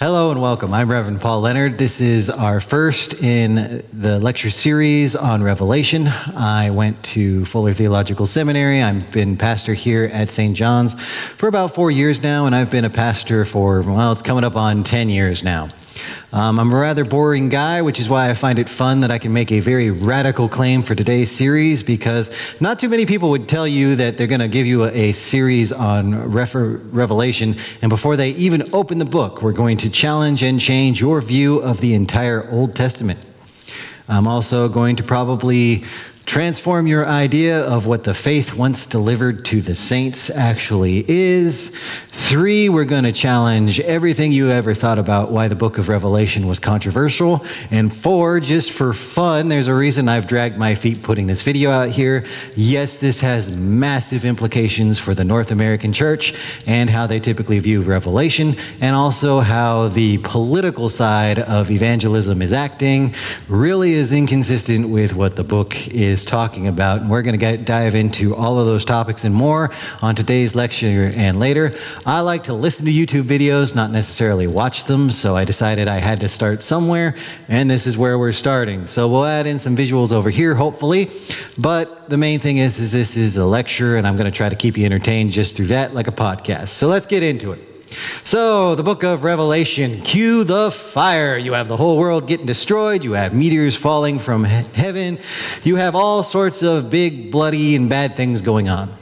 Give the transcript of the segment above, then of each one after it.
Hello and welcome. I'm Reverend Paul Leonard. This is our first in the lecture series on Revelation. I went to Fuller Theological Seminary. I've been pastor here at St. John's for about 4 years now, and I've been a pastor for, well, it's coming up on 10 years now. I'm a rather boring guy, which is why I find it fun that I can make a very radical claim for today's series, because not too many people would tell you that they're going to give you a series on Revelation, and before they even open the book, we're going to challenge and change your view of the entire Old Testament. I'm also going to probably transform your idea of what the faith once delivered to the saints actually is. 3, we're going to challenge everything you ever thought about why the book of Revelation was controversial. And 4, just for fun, there's a reason I've dragged my feet putting this video out here. Yes, this has massive implications for the North American church and how they typically view Revelation, and also how the political side of evangelism is acting really is inconsistent with what the book is talking about. And we're going to dive into all of those topics and more on today's lecture and later. I like to listen to YouTube videos, not necessarily watch them, so I decided I had to start somewhere, and this is where we're starting. So we'll add in some visuals over here, hopefully, but the main thing is this is a lecture, and I'm going to try to keep you entertained just through that, like a podcast. So let's get into it. So, the book of Revelation, cue the fire. You have the whole world getting destroyed. You have meteors falling from heaven. You have all sorts of big, bloody, and bad things going on.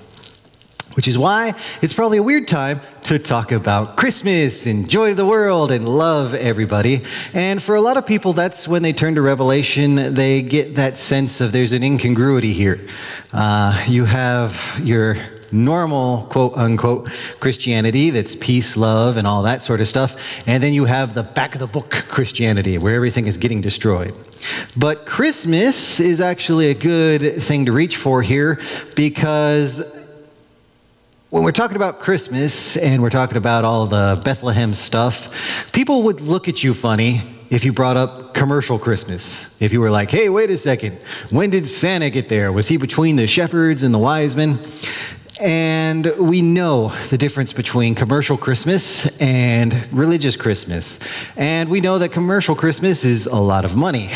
Which is why it's probably a weird time to talk about Christmas and joy of the world and love everybody. And for a lot of people, that's when they turn to Revelation, they get that sense of there's an incongruity here. You have your normal, quote-unquote, Christianity that's peace, love, and all that sort of stuff. And then you have the back-of-the-book Christianity, where everything is getting destroyed. But Christmas is actually a good thing to reach for here, because when we're talking about Christmas and we're talking about all the Bethlehem stuff, people would look at you funny if you brought up commercial Christmas. If you were like, hey, wait a second, when did Santa get there? Was he between the shepherds and the wise men? And we know the difference between commercial Christmas and religious Christmas. And we know that commercial Christmas is a lot of money.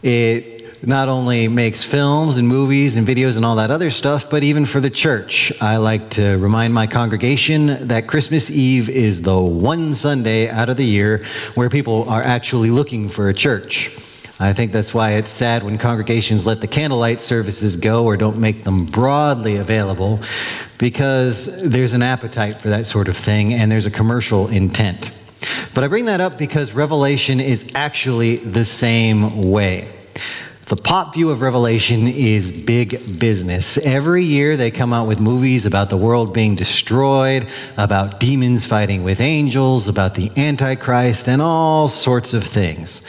It not only makes films and movies and videos and all that other stuff, but even for the church. I like to remind my congregation that Christmas Eve is the one Sunday out of the year where people are actually looking for a church. I think that's why it's sad when congregations let the candlelight services go or don't make them broadly available, because there's an appetite for that sort of thing and there's a commercial intent. But I bring that up because Revelation is actually the same way. The pop view of Revelation is big business. Every year they come out with movies about the world being destroyed, about demons fighting with angels, about the Antichrist, and all sorts of things.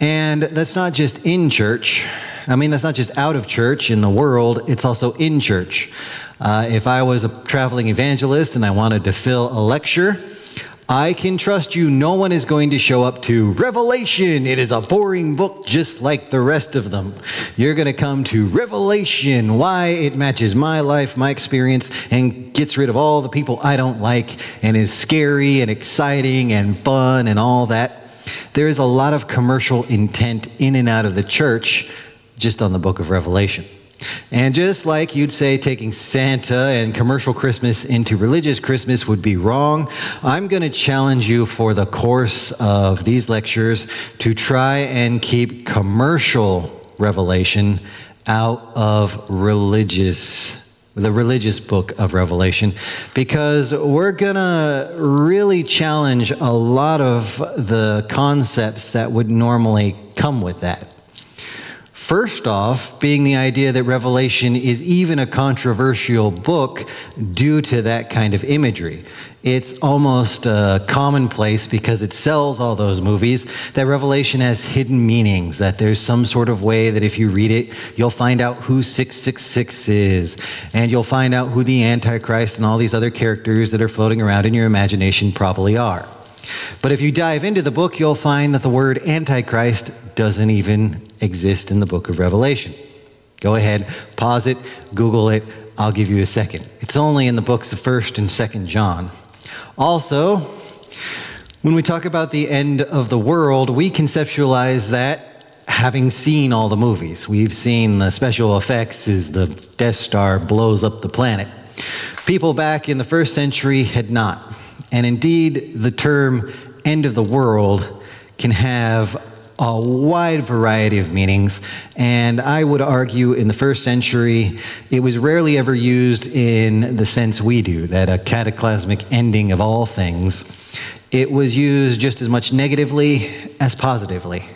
And that's not just in church. I mean, that's not just out of church in the world, it's also in church. If I was a traveling evangelist and I wanted to fill a lecture, I can trust you no one is going to show up to Revelation. It is a boring book just like the rest of them. You're going to come to Revelation, why it matches my life, my experience, and gets rid of all the people I don't like, and is scary and exciting and fun and all that. There is a lot of commercial intent in and out of the church just on the book of Revelation. And just like you'd say taking Santa and commercial Christmas into religious Christmas would be wrong, I'm going to challenge you for the course of these lectures to try and keep commercial Revelation out of the religious book of Revelation, because we're gonna really challenge a lot of the concepts that would normally come with that. First off, being the idea that Revelation is even a controversial book due to that kind of imagery. It's almost commonplace, because it sells all those movies, that Revelation has hidden meanings, that there's some sort of way that if you read it, you'll find out who 666 is, and you'll find out who the Antichrist and all these other characters that are floating around in your imagination probably are. But if you dive into the book, you'll find that the word Antichrist doesn't even exist in the book of Revelation. Go ahead, pause it, Google it, I'll give you a second. It's only in the books of 1st and 2nd John. Also, When we talk about the end of the world, we conceptualize that having seen all the movies. We've seen the special effects as the Death Star blows up the planet. People back in the first century had not. And indeed, the term end of the world can have a wide variety of meanings, and I would argue in the first century it was rarely ever used in the sense we do, that a cataclysmic ending of all things. It was used just as much negatively as positively.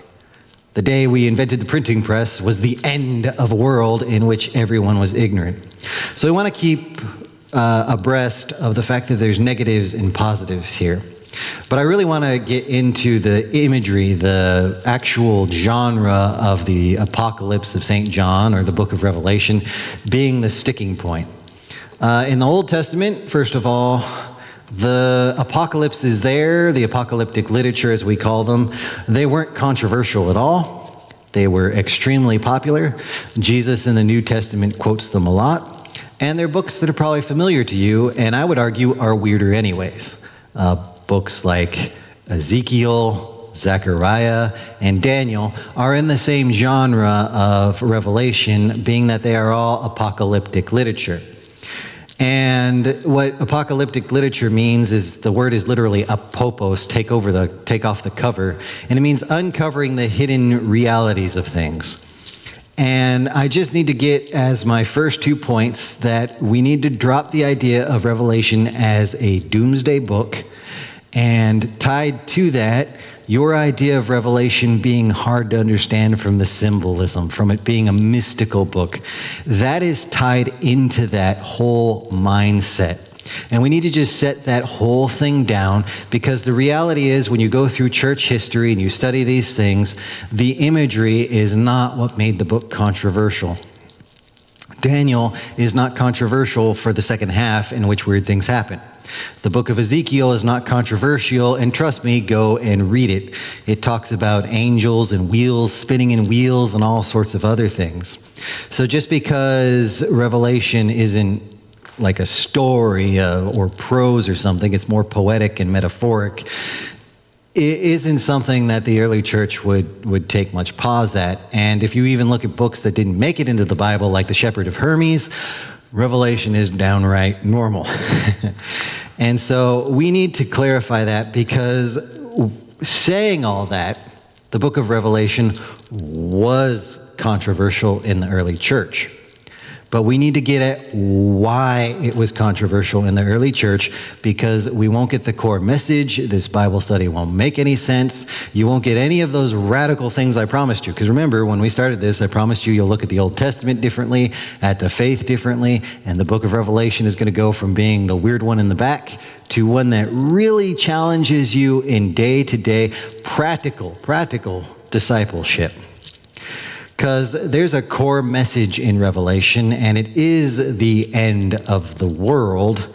The day we invented the printing press was the end of a world in which everyone was ignorant. So we want to keep abreast of the fact that there's negatives and positives here. But I really want to get into the imagery, the actual genre of the Apocalypse of St. John, or the book of Revelation, being the sticking point. In the Old Testament, first of all, the apocalypse is there, the apocalyptic literature as we call them. They weren't controversial at all. They were extremely popular. Jesus in the New Testament quotes them a lot. And they're books that are probably familiar to you, and I would argue are weirder anyways. Books like Ezekiel, Zechariah, and Daniel are in the same genre of Revelation, being that they are all apocalyptic literature. And what apocalyptic literature means is the word is literally apopos, take off the cover, and it means uncovering the hidden realities of things. And I just need to get as my first 2 points that we need to drop the idea of Revelation as a doomsday book, and tied to that, your idea of Revelation being hard to understand from the symbolism, from it being a mystical book. That is tied into that whole mindset. And we need to just set that whole thing down, because the reality is when you go through church history and you study these things, the imagery is not what made the book controversial. Daniel is not controversial for the second half in which weird things happen. The book of Ezekiel is not controversial, and trust me, go and read it. It talks about angels and wheels spinning in wheels and all sorts of other things. So just because Revelation isn't like a story or prose or something, it's more poetic and metaphoric, it isn't something that the early church would take much pause at. And if you even look at books that didn't make it into the Bible, like the Shepherd of Hermes, Revelation is downright normal. And so we need to clarify that, because saying all that, the book of Revelation was controversial in the early church. But we need to get at why it was controversial in the early church, because we won't get the core message. This Bible study won't make any sense. You won't get any of those radical things I promised you. Because remember, when we started this, I promised you'll look at the Old Testament differently, at the faith differently, and the book of Revelation is going to go from being the weird one in the back to one that really challenges you in day-to-day practical discipleship. Because there's a core message in Revelation, and it is the end of the world,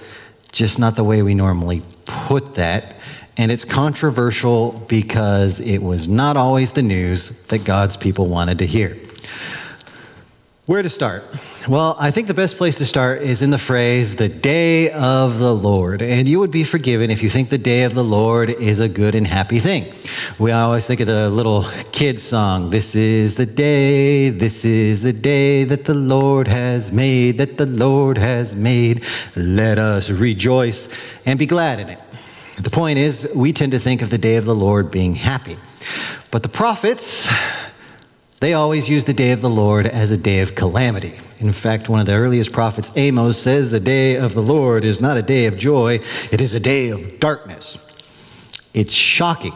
just not the way we normally put that. And it's controversial because it was not always the news that God's people wanted to hear. Where to start? Well, I think the best place to start is in the phrase, the day of the Lord. And you would be forgiven if you think the day of the Lord is a good and happy thing. We always think of the little kids song, this is the day that the Lord has made, Let us rejoice and be glad in it. The point is, we tend to think of the day of the Lord being happy. But the prophets, they always use the day of the Lord as a day of calamity. In fact, one of the earliest prophets, Amos, says the day of the Lord is not a day of joy, it is a day of darkness. It's shocking.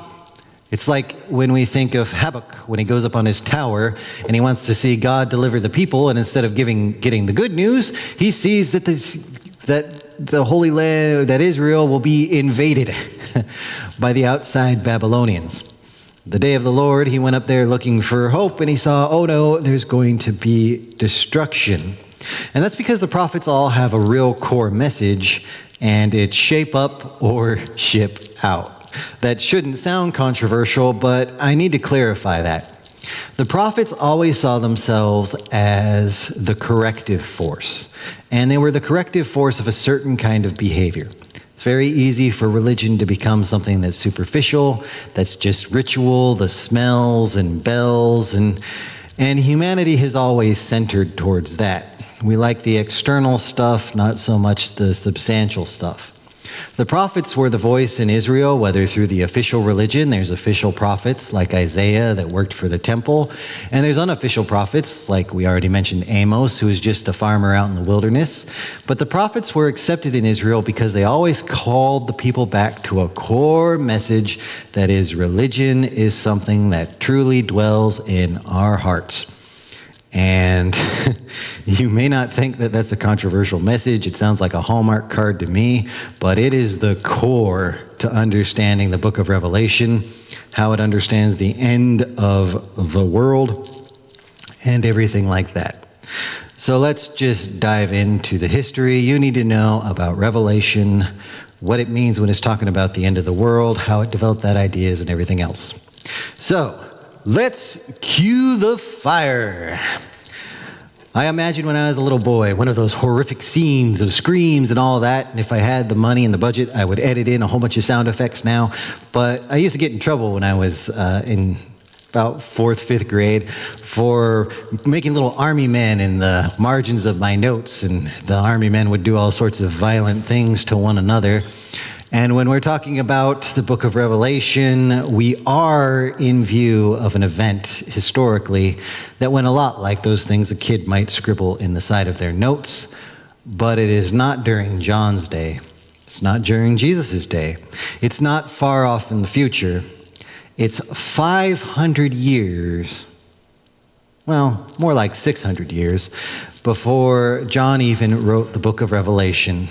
It's like when we think of Habakkuk, when he goes up on his tower and he wants to see God deliver the people, and instead of getting the good news, he sees that the Holy Land, that Israel will be invaded by the outside Babylonians. The day of the Lord, he went up there looking for hope, and he saw, oh no, there's going to be destruction. And that's because the prophets all have a real core message, and it's shape up or ship out. That shouldn't sound controversial, but I need to clarify that. The prophets always saw themselves as the corrective force, and they were the corrective force of a certain kind of behavior. It's very easy for religion to become something that's superficial, that's just ritual, the smells and bells, and humanity has always centered towards that. We like the external stuff, not so much the substantial stuff. The prophets were the voice in Israel, whether through the official religion, there's official prophets like Isaiah that worked for the temple, and there's unofficial prophets like we already mentioned Amos, who was just a farmer out in the wilderness. But the prophets were accepted in Israel because they always called the people back to a core message, that is, religion is something that truly dwells in our hearts. And you may not think that that's a controversial message. It sounds like a Hallmark card to me, but it is the core to understanding the book of Revelation, how it understands the end of the world, and everything like that. So let's just dive into the history. You need to know about Revelation, what it means when it's talking about the end of the world, how it developed that ideas, and everything else. So, let's cue the fire. I imagine when I was a little boy, one of those horrific scenes of screams and all that, and if I had the money and the budget, I would edit in a whole bunch of sound effects now. But I used to get in trouble when I was in about 4th, 5th grade for making little army men in the margins of my notes, and the army men would do all sorts of violent things to one another. And when we're talking about the book of Revelation, we are in view of an event historically that went a lot like those things a kid might scribble in the side of their notes, but it is not during John's day. It's not during Jesus' day. It's not far off in the future. It's 500 years, well, more like 600 years, before John even wrote the book of Revelation.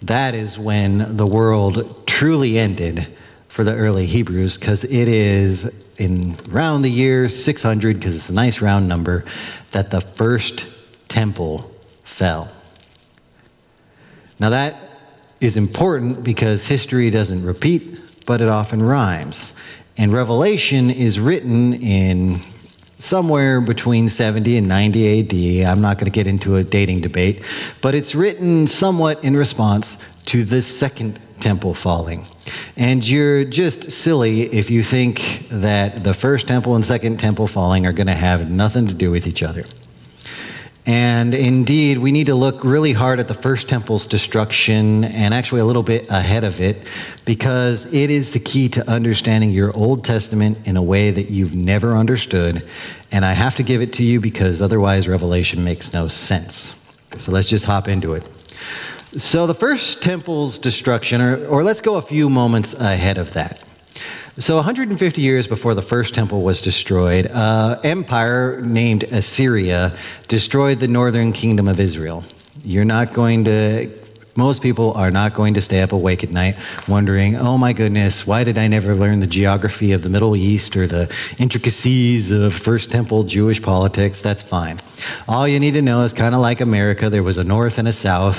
That is when the world truly ended for the early Hebrews, because it is in around the year 600, because it's a nice round number, that the first temple fell. Now that is important because history doesn't repeat, but it often rhymes. And Revelation is written in somewhere between 70 and 90 AD. I'm not going to get into a dating debate, but it's written somewhat in response to the second temple falling. And you're just silly if you think that the first temple and second temple falling are going to have nothing to do with each other. And indeed, we need to look really hard at the first temple's destruction, and actually a little bit ahead of it, because it is the key to understanding your Old Testament in a way that you've never understood. And I have to give it to you because otherwise Revelation makes no sense. So let's just hop into it. So the first temple's destruction, or let's go a few moments ahead of that. So 150 years before the first temple was destroyed, an empire named Assyria destroyed the northern kingdom of Israel. Most people are not going to stay up awake at night wondering, oh my goodness, why did I never learn the geography of the Middle East or the intricacies of First Temple Jewish politics? That's fine. All you need to know is kind of like America, there was a north and a south,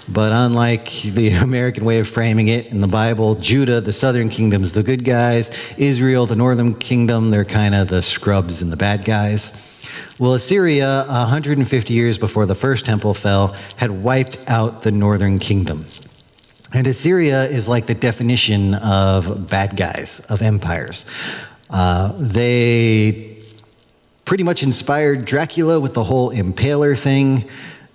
but unlike the American way of framing it in the Bible, Judah, the southern kingdom's the good guys, Israel, the northern kingdom, they're kind of the scrubs and the bad guys. Well, Assyria, 150 years before the first temple fell, had wiped out the northern kingdom. And Assyria is like the definition of bad guys, of empires. They pretty much inspired Dracula with the whole impaler thing.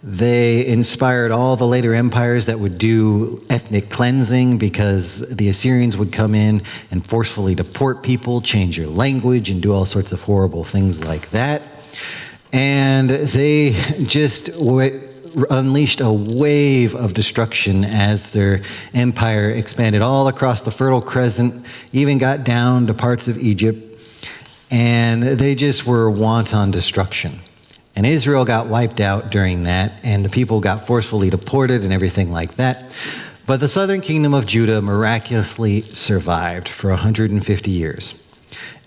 They inspired all the later empires that would do ethnic cleansing, because the Assyrians would come in and forcefully deport people, change your language, and do all sorts of horrible things like that. And they just unleashed a wave of destruction as their empire expanded all across the Fertile Crescent, even got down to parts of Egypt, and they just were wanton destruction. And Israel got wiped out during that, and the people got forcefully deported and everything like that. But the southern kingdom of Judah miraculously survived for 150 years.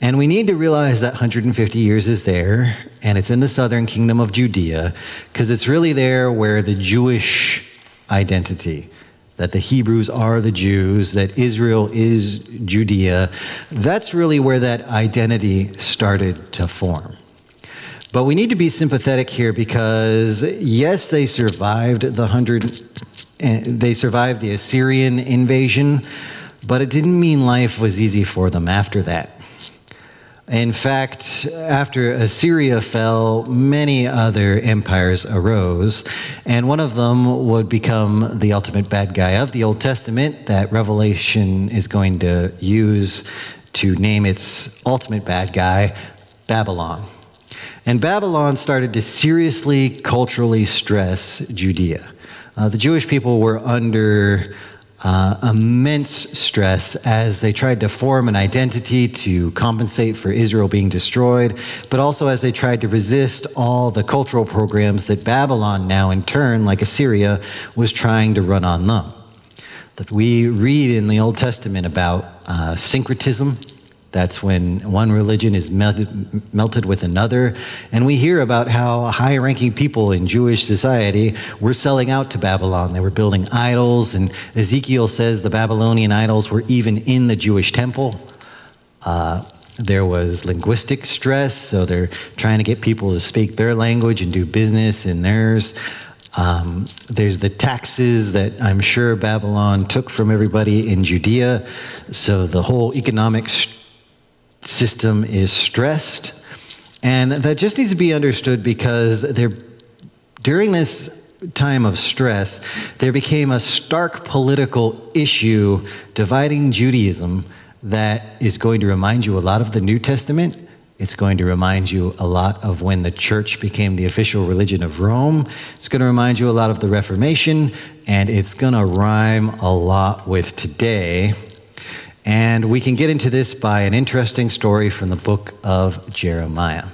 And we need to realize that 150 years is there, and it's in the southern kingdom of Judea, because it's really there where the Jewish identity, that the Hebrews are the Jews, that Israel is Judea, that's really where that identity started to form. But we need to be sympathetic here because, yes, they survived the They survived the Assyrian invasion, but it didn't mean life was easy for them after that. In fact, after Assyria fell, many other empires arose, and one of them would become the ultimate bad guy of the Old Testament that Revelation is going to use to name its ultimate bad guy, Babylon. And Babylon started to seriously culturally stress Judea. The Jewish people were under immense stress as they tried to form an identity to compensate for Israel being destroyed, but also as they tried to resist all the cultural programs that Babylon now in turn, like Assyria, was trying to run on them. That we read in the Old Testament about syncretism. That's when one religion is melted with another. And we hear about how high-ranking people in Jewish society were selling out to Babylon. They were building idols, and Ezekiel says the Babylonian idols were even in the Jewish temple. There was linguistic stress, so they're trying to get people to speak their language and do business in theirs. There's the taxes that I'm sure Babylon took from everybody in Judea, so the whole economic system is stressed, and that just needs to be understood because during this time of stress, there became a stark political issue dividing Judaism that is going to remind you a lot of the New Testament. It's going to remind you a lot of when the church became the official religion of Rome. It's going to remind you a lot of the Reformation, and it's going to rhyme a lot with today. And we can get into this by an interesting story from the book of Jeremiah.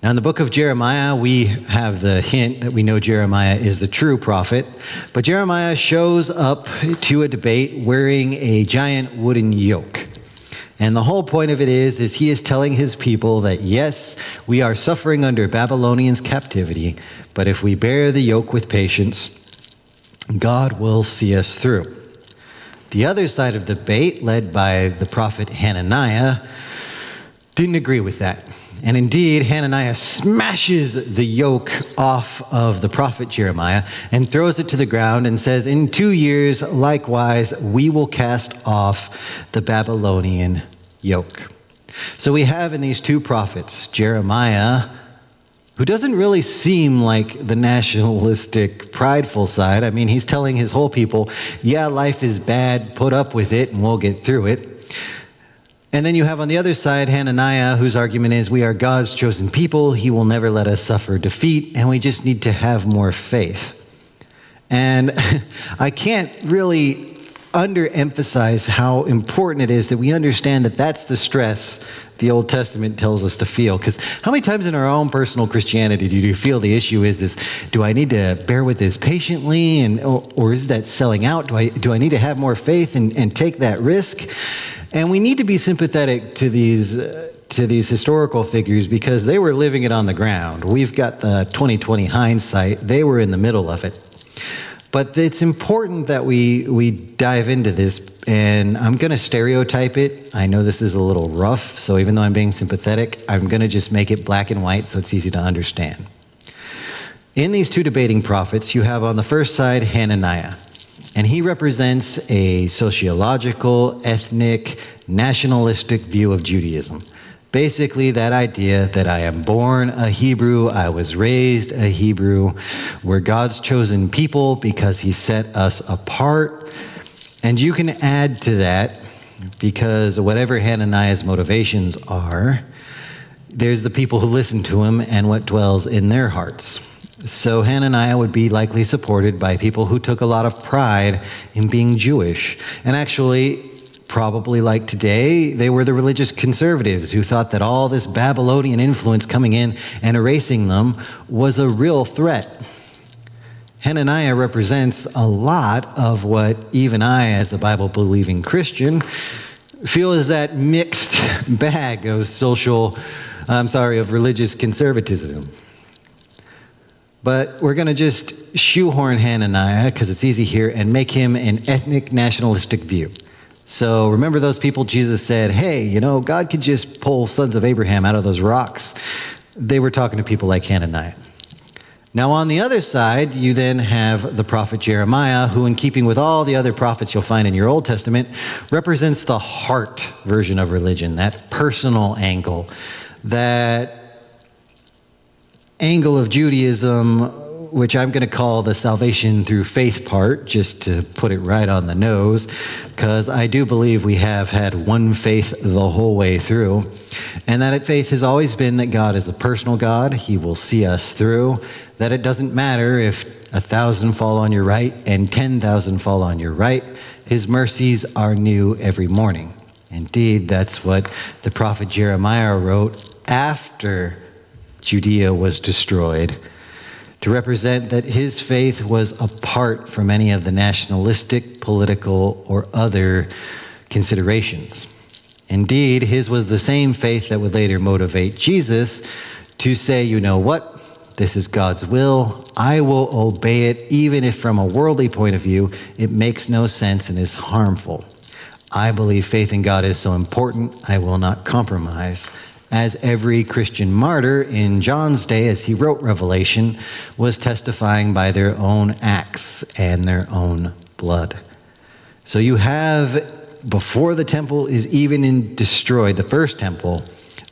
Now, in the book of Jeremiah, we have the hint that we know Jeremiah is the true prophet, but Jeremiah shows up to a debate wearing a giant wooden yoke. And the whole point of it is he is telling his people that, yes, we are suffering under Babylonians' captivity, but if we bear the yoke with patience, God will see us through. The other side of the debate, led by the prophet Hananiah, didn't agree with that. And indeed, Hananiah smashes the yoke off of the prophet Jeremiah and throws it to the ground and says, in 2 years, likewise, we will cast off the Babylonian yoke. So we have in these two prophets, Jeremiah, who doesn't really seem like the nationalistic, prideful side. I mean, he's telling his whole people, yeah, life is bad, put up with it, and we'll get through it. And then you have on the other side Hananiah, whose argument is, we are God's chosen people, he will never let us suffer defeat, and we just need to have more faith. And I can't really underemphasize how important it is that we understand that that's the stress the Old Testament tells us to feel. Because how many times in our own personal Christianity do you feel the issue is do I need to bear with this patiently, or is that selling out? Do I need to have more faith and take that risk? And we need to be sympathetic to these historical figures because they were living it on the ground. We've got the 20/20 hindsight. They were in the middle of it. But it's important that we dive into this, and I'm going to stereotype it. I know this is a little rough, so even though I'm being sympathetic, I'm going to just make it black and white so it's easy to understand. In these two debating prophets, you have on the first side Hananiah, and he represents a sociological, ethnic, nationalistic view of Judaism. Basically, that idea that I am born a Hebrew, I was raised a Hebrew, we're God's chosen people because he set us apart. And you can add to that, because whatever Hananiah's motivations are, there's the people who listen to him and what dwells in their hearts. So Hananiah would be likely supported by people who took a lot of pride in being Jewish. And actually, probably like today, they were the religious conservatives who thought that all this Babylonian influence coming in and erasing them was a real threat. Hananiah represents a lot of what even I, as a Bible-believing Christian, feel is that mixed bag of religious conservatism. But we're going to just shoehorn Hananiah, because it's easy here, and make him an ethnic nationalistic view. So remember those people Jesus said, hey, God could just pull sons of Abraham out of those rocks. They were talking to people like Hananiah. Now, on the other side, you then have the prophet Jeremiah, who, in keeping with all the other prophets you'll find in your Old Testament, represents the heart version of religion, that personal angle, that angle of Judaism, which I'm going to call the salvation through faith part, just to put it right on the nose, because I do believe we have had one faith the whole way through, and that faith has always been that God is a personal God. He will see us through, that it doesn't matter if 1,000 fall on your right and 10,000 fall on your right. His mercies are new every morning. Indeed, that's what the prophet Jeremiah wrote after Judea was destroyed, to represent that his faith was apart from any of the nationalistic, political, or other considerations. Indeed, his was the same faith that would later motivate Jesus to say, you know what, this is God's will, I will obey it, even if from a worldly point of view, it makes no sense and is harmful. I believe faith in God is so important, I will not compromise. As every Christian martyr in John's day, as he wrote Revelation, was testifying by their own acts and their own blood. So you have, before the temple is even destroyed, the first temple,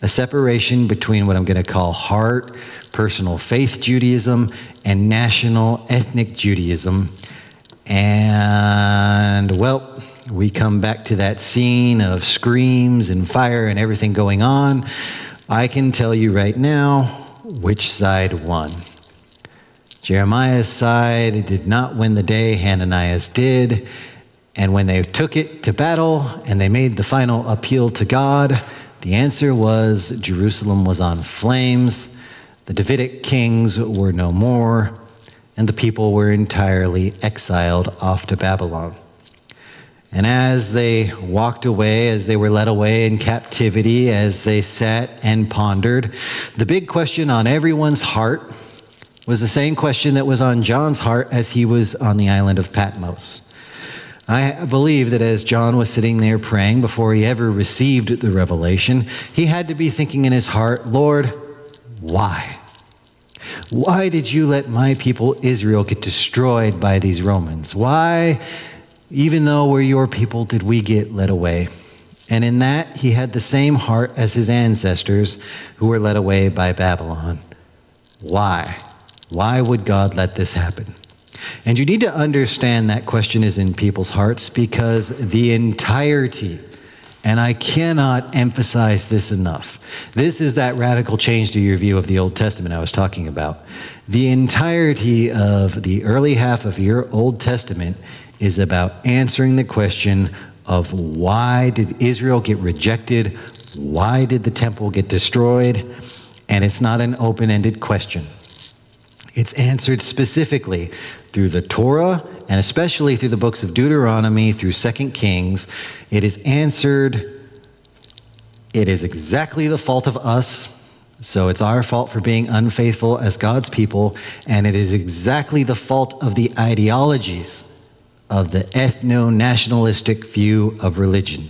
a separation between what I'm going to call heart, personal faith Judaism, and national ethnic Judaism. And, well, we come back to that scene of screams and fire and everything going on. I can tell you right now which side won. Jeremiah's side did not win the day, Hananiah's did. And when they took it to battle and they made the final appeal to God, the answer was Jerusalem was on flames, the Davidic kings were no more, and the people were entirely exiled off to Babylon. And as they walked away, as they were led away in captivity, as they sat and pondered, the big question on everyone's heart was the same question that was on John's heart as he was on the island of Patmos. I believe that as John was sitting there praying before he ever received the revelation, he had to be thinking in his heart, Lord, why? Why did you let my people Israel get destroyed by these Romans? Why, even though we're your people, did we get led away? And in that, he had the same heart as his ancestors who were led away by Babylon. Why? Why would God let this happen? And you need to understand that question is in people's hearts because the entirety, and I cannot emphasize this enough, this is that radical change to your view of the Old Testament I was talking about. The entirety of the early half of your Old Testament is about answering the question of why did Israel get rejected? Why did the temple get destroyed? And it's not an open-ended question. It's answered specifically through the Torah and especially through the books of Deuteronomy, through 2 Kings. It is answered, it is exactly the fault of us, so it's our fault for being unfaithful as God's people, and it is exactly the fault of the ideologies of the ethno-nationalistic view of religion.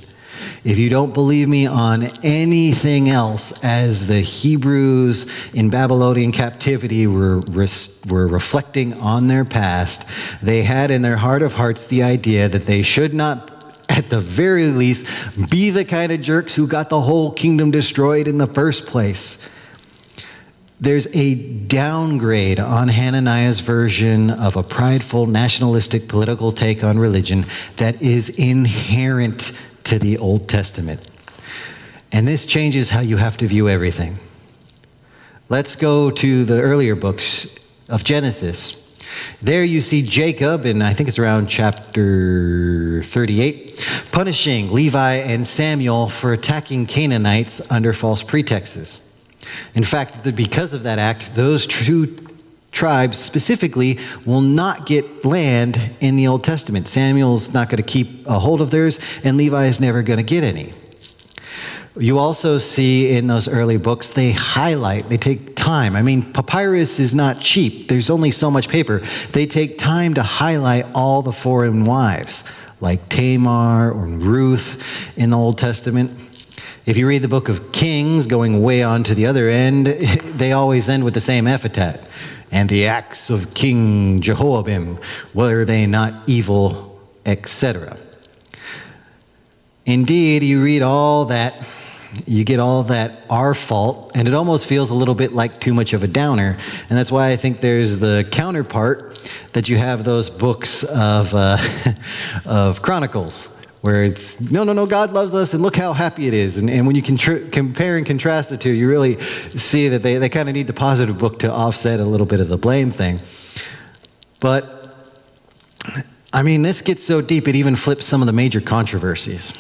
If you don't believe me on anything else, as the Hebrews in Babylonian captivity were reflecting on their past, they had in their heart of hearts the idea that they should not, at the very least, be the kind of jerks who got the whole kingdom destroyed in the first place. There's a downgrade on Hananiah's version of a prideful, nationalistic political take on religion that is inherent to the Old Testament. And this changes how you have to view everything. Let's go to the earlier books of Genesis. There you see Jacob, and I think it's around chapter 38, punishing Levi and Samuel for attacking Canaanites under false pretexts. In fact, because of that act, those two tribes specifically will not get land in the Old Testament. Samuel's not going to keep a hold of theirs, and Levi is never going to get any. You also see in those early books, they take time. I mean, papyrus is not cheap. There's only so much paper. They take time to highlight all the foreign wives, like Tamar or Ruth in the Old Testament. If you read the book of Kings, going way on to the other end, they always end with the same epithet. And the acts of King Jehoiakim, were they not evil, etc. Indeed, you read all that, you get all that our fault, and it almost feels a little bit like too much of a downer. And that's why I think there's the counterpart, that you have those books of of Chronicles, where it's, no, God loves us, and look how happy it is. And when you compare and contrast the two, you really see that they kind of need the positive book to offset a little bit of the blame thing. But, I mean, this gets so deep, it even flips some of the major controversies.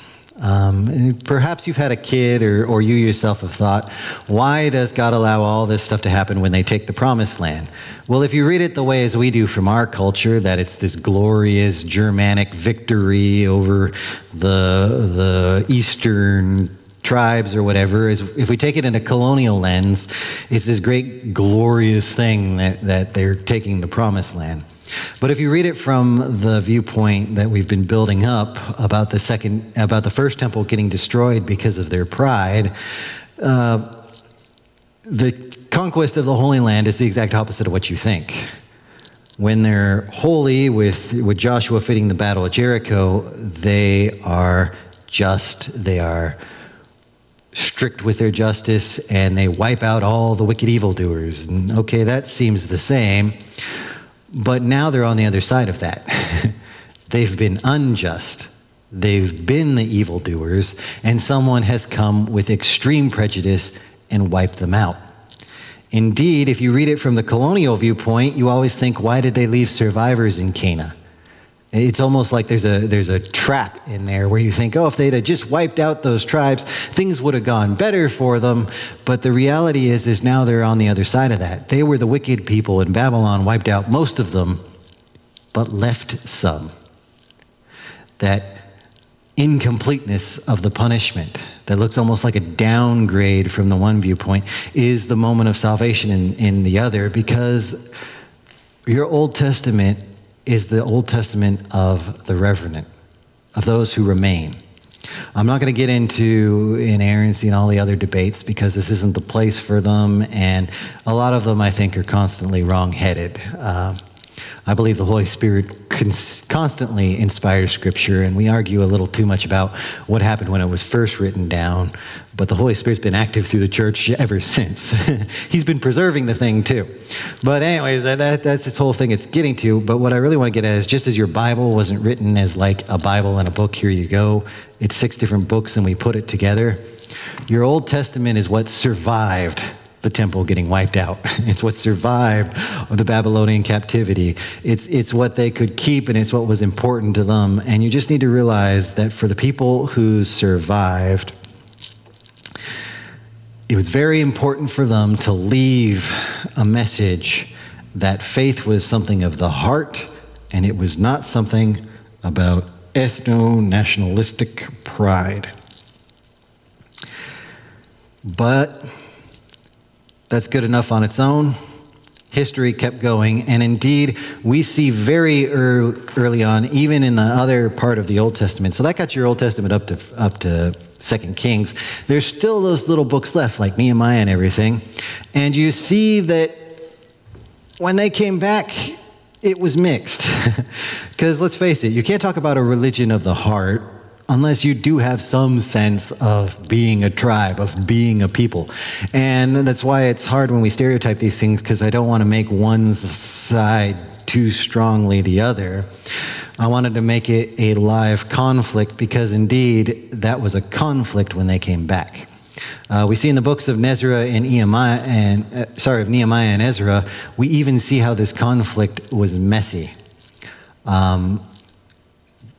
Perhaps you've had a kid, or you yourself have thought, why does God allow all this stuff to happen when they take the promised land? Well, if you read it the way as we do from our culture, that it's this glorious Germanic victory over the Eastern tribes or whatever, if we take it in a colonial lens, it's this great glorious thing that they're taking the promised land. But if you read it from the viewpoint that we've been building up about the first temple getting destroyed because of their pride, the conquest of the Holy Land is the exact opposite of what you think. When they're holy, with Joshua fighting the battle of Jericho, they are just, they are strict with their justice, and they wipe out all the wicked evildoers. And okay, that seems the same. But now they're on the other side of that. They've been unjust. They've been the evildoers, and someone has come with extreme prejudice and wiped them out. Indeed, if you read it from the colonial viewpoint, you always think, why did they leave survivors in Cana? It's almost like there's a trap in there where you think, oh, if they'd have just wiped out those tribes, things would have gone better for them. But the reality is now they're on the other side of that. They were the wicked people, and Babylon wiped out most of them, but left some. That incompleteness of the punishment that looks almost like a downgrade from the one viewpoint is the moment of salvation in the other, because your Old Testament is the Old Testament of the revenant, of those who remain. I'm not going to get into inerrancy and all the other debates, because this isn't the place for them, and a lot of them I think are constantly wrong-headed. I believe the Holy Spirit constantly inspires Scripture, and we argue a little too much about what happened when it was first written down, but the Holy Spirit's been active through the church ever since. He's been preserving the thing too. But anyways, that's this whole thing it's getting to. But what I really want to get at is, just as your Bible wasn't written as like a Bible and a book, here you go, it's 6 different books and we put it together. Your Old Testament is what survived the temple getting wiped out. It's what survived the Babylonian captivity. It's what they could keep, and it's what was important to them. And you just need to realize that for the people who survived, it was very important for them to leave a message that faith was something of the heart, and it was not something about ethno nationalistic pride. But that's good enough on its own. History kept going, and indeed, we see very early on, even in the other part of the Old Testament. So that got your Old Testament up to 2 Kings. There's still those little books left, like Nehemiah and everything. And you see that when they came back, it was mixed. Because let's face it, you can't talk about a religion of the heart unless you do have some sense of being a tribe, of being a people. And that's why it's hard when we stereotype these things, because I don't want to make one side too strongly the other. I wanted to make it a live conflict, because indeed that was a conflict when they came back. We see in the books of Nehemiah and Ezra, we even see how this conflict was messy.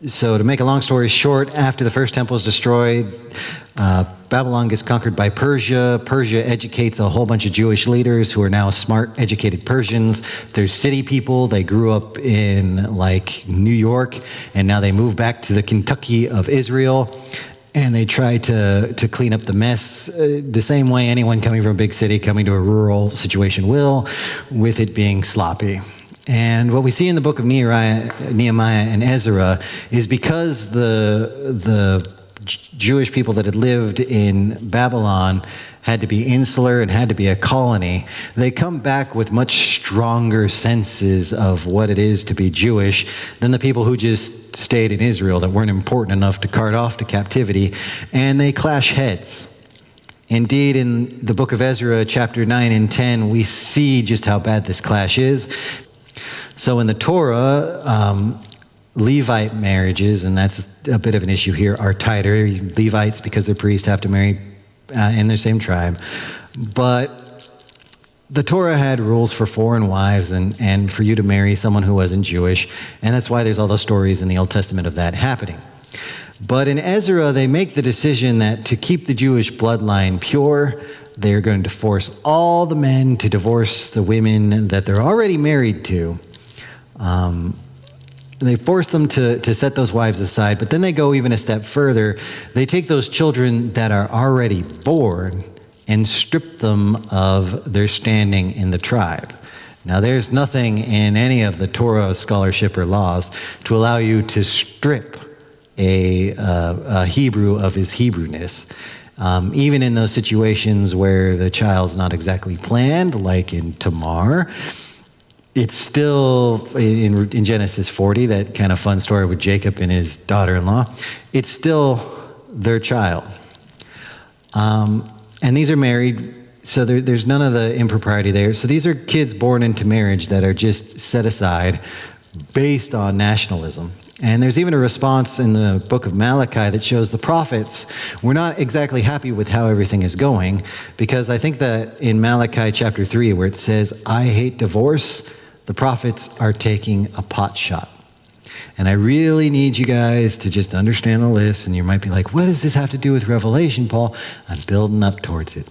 So to make a long story short, after the first temple is destroyed, Babylon gets conquered by Persia. Persia educates a whole bunch of Jewish leaders who are now smart, educated Persians. There's city people. They grew up in like New York, and now they move back to the Kentucky of Israel, and they try to clean up the mess the same way anyone coming from a big city coming to a rural situation will, with it being sloppy. And what we see in the book of Nehemiah and Ezra is, because the Jewish people that had lived in Babylon had to be insular and had to be a colony, they come back with much stronger senses of what it is to be Jewish than the people who just stayed in Israel that weren't important enough to cart off to captivity, and they clash heads. Indeed, in the book of Ezra, chapter 9 and 10, we see just how bad this clash is. So in the Torah, Levite marriages, and that's a bit of an issue here, are tighter. Levites, because they're priests, have to marry in their same tribe. But the Torah had rules for foreign wives and for you to marry someone who wasn't Jewish, and that's why there's all those stories in the Old Testament of that happening. But in Ezra, they make the decision that to keep the Jewish bloodline pure, they're going to force all the men to divorce the women that they're already married to. They force them to set those wives aside, but then they go even a step further. They take those children that are already born and strip them of their standing in the tribe. Now, there's nothing in any of the Torah scholarship or laws to allow you to strip a Hebrew of his Hebrewness. Even in those situations where the child's not exactly planned, like in Tamar, it's still, in Genesis 40, that kind of fun story with Jacob and his daughter-in-law, it's still their child. And these are married, so there's none of the impropriety there. So these are kids born into marriage that are just set aside based on nationalism. And there's even a response in the book of Malachi that shows the prophets were not exactly happy with how everything is going, because I think that in Malachi chapter 3, where it says, "I hate divorce," the prophets are taking a pot shot. And I really need you guys to just understand all this, and you might be like, what does this have to do with Revelation, Paul? I'm building up towards it,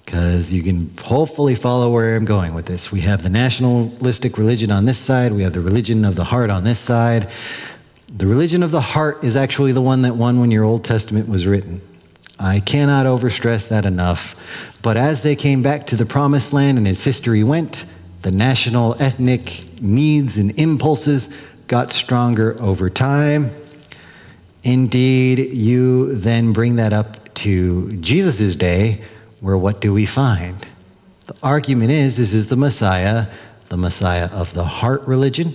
because you can hopefully follow where I'm going with this. We have the nationalistic religion on this side. We have the religion of the heart on this side. The religion of the heart is actually the one that won when your Old Testament was written. I cannot overstress that enough. But as they came back to the promised land and as history went, the national ethnic needs and impulses got stronger over time. Indeed, you then bring that up to Jesus' day, where what do we find? The argument is, this is the Messiah of the heart religion,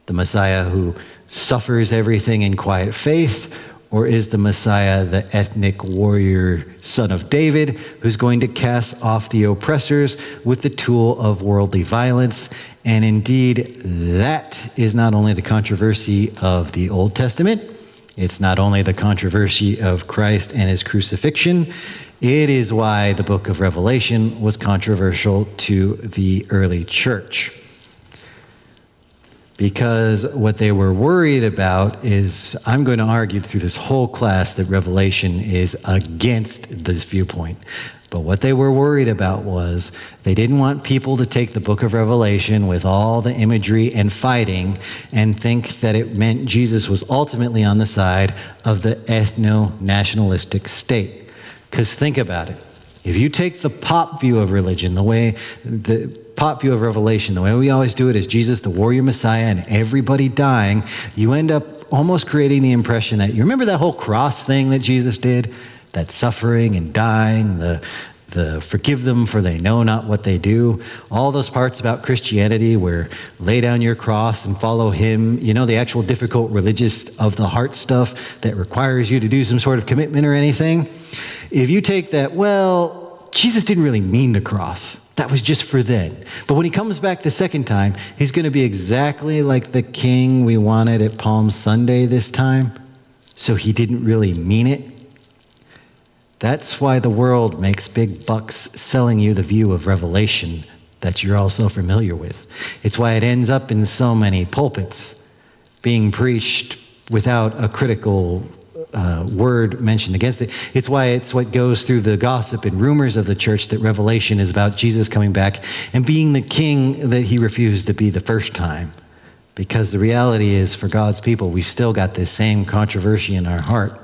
the Messiah who suffers everything in quiet faith, or is the Messiah the ethnic warrior son of David who's going to cast off the oppressors with the tool of worldly violence? And indeed, that is not only the controversy of the Old Testament, it's not only the controversy of Christ and his crucifixion, it is why the book of Revelation was controversial to the early church. Because what they were worried about is, I'm going to argue through this whole class that Revelation is against this viewpoint. But what they were worried about was they didn't want people to take the book of Revelation with all the imagery and fighting and think that it meant Jesus was ultimately on the side of the ethno-nationalistic state. Because think about it. If you take the pop view of religion, the pop view of Revelation, the way we always do it is Jesus, the warrior Messiah, and everybody dying, you end up almost creating the impression that, you remember that whole cross thing that Jesus did? That suffering and dying, the forgive them for they know not what they do, all those parts about Christianity where lay down your cross and follow him, you know, the actual difficult religious of the heart stuff that requires you to do some sort of commitment or anything. If you take that, well, Jesus didn't really mean the cross. That was just for then. But when he comes back the second time, he's going to be exactly like the king we wanted at Palm Sunday this time. So he didn't really mean it. That's why the world makes big bucks selling you the view of Revelation that you're all so familiar with. It's why it ends up in so many pulpits being preached without a critical word mentioned against it. It's why it's what goes through the gossip and rumors of the church that Revelation is about Jesus coming back and being the king that he refused to be the first time. Because the reality is, for God's people, we've still got this same controversy in our heart.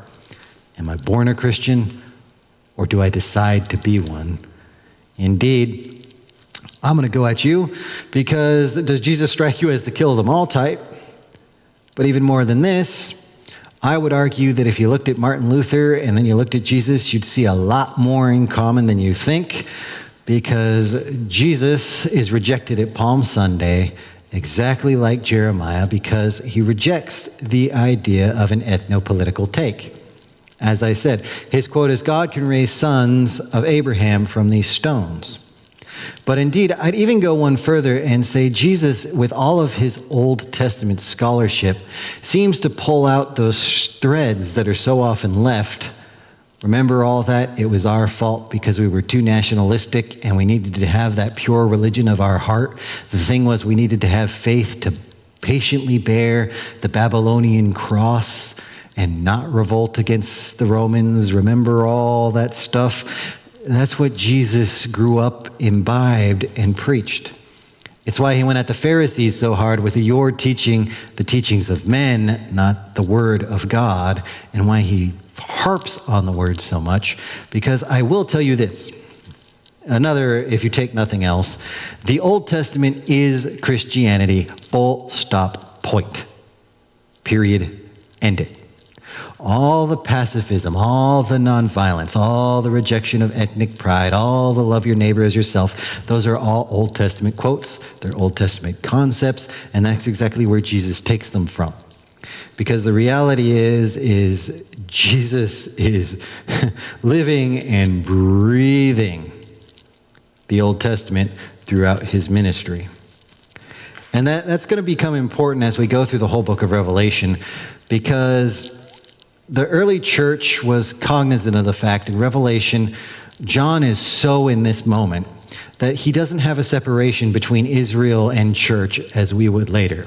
Am I born a Christian, or do I decide to be one? Indeed, I'm going to go at you because does Jesus strike you as the kill them all type? But even more than this, I would argue that if you looked at Martin Luther and then you looked at Jesus, you'd see a lot more in common than you think, because Jesus is rejected at Palm Sunday exactly like Jeremiah, because he rejects the idea of an ethno-political take. As I said, his quote is, "God can raise sons of Abraham from these stones." But indeed, I'd even go one further and say Jesus, with all of his Old Testament scholarship, seems to pull out those threads that are so often left. Remember all that? It was our fault because we were too nationalistic and we needed to have that pure religion of our heart. The thing was, we needed to have faith to patiently bear the Babylonian cross and not revolt against the Romans. Remember all that stuff? That's what Jesus grew up, imbibed, and preached. It's why he went at the Pharisees so hard with "You're teaching the teachings of men, not the word of God," and why he harps on the word so much. Because I will tell you this, another, if you take nothing else, the Old Testament is Christianity, full stop, point. Period. End it. All the pacifism, all the nonviolence, all the rejection of ethnic pride, all the love your neighbor as yourself, those are all Old Testament quotes. They're Old Testament concepts, and that's exactly where Jesus takes them from. Because the reality is Jesus is living and breathing the Old Testament throughout his ministry. And that's going to become important as we go through the whole book of Revelation, because the early church was cognizant of the fact in Revelation, John is so in this moment that he doesn't have a separation between Israel and church as we would later.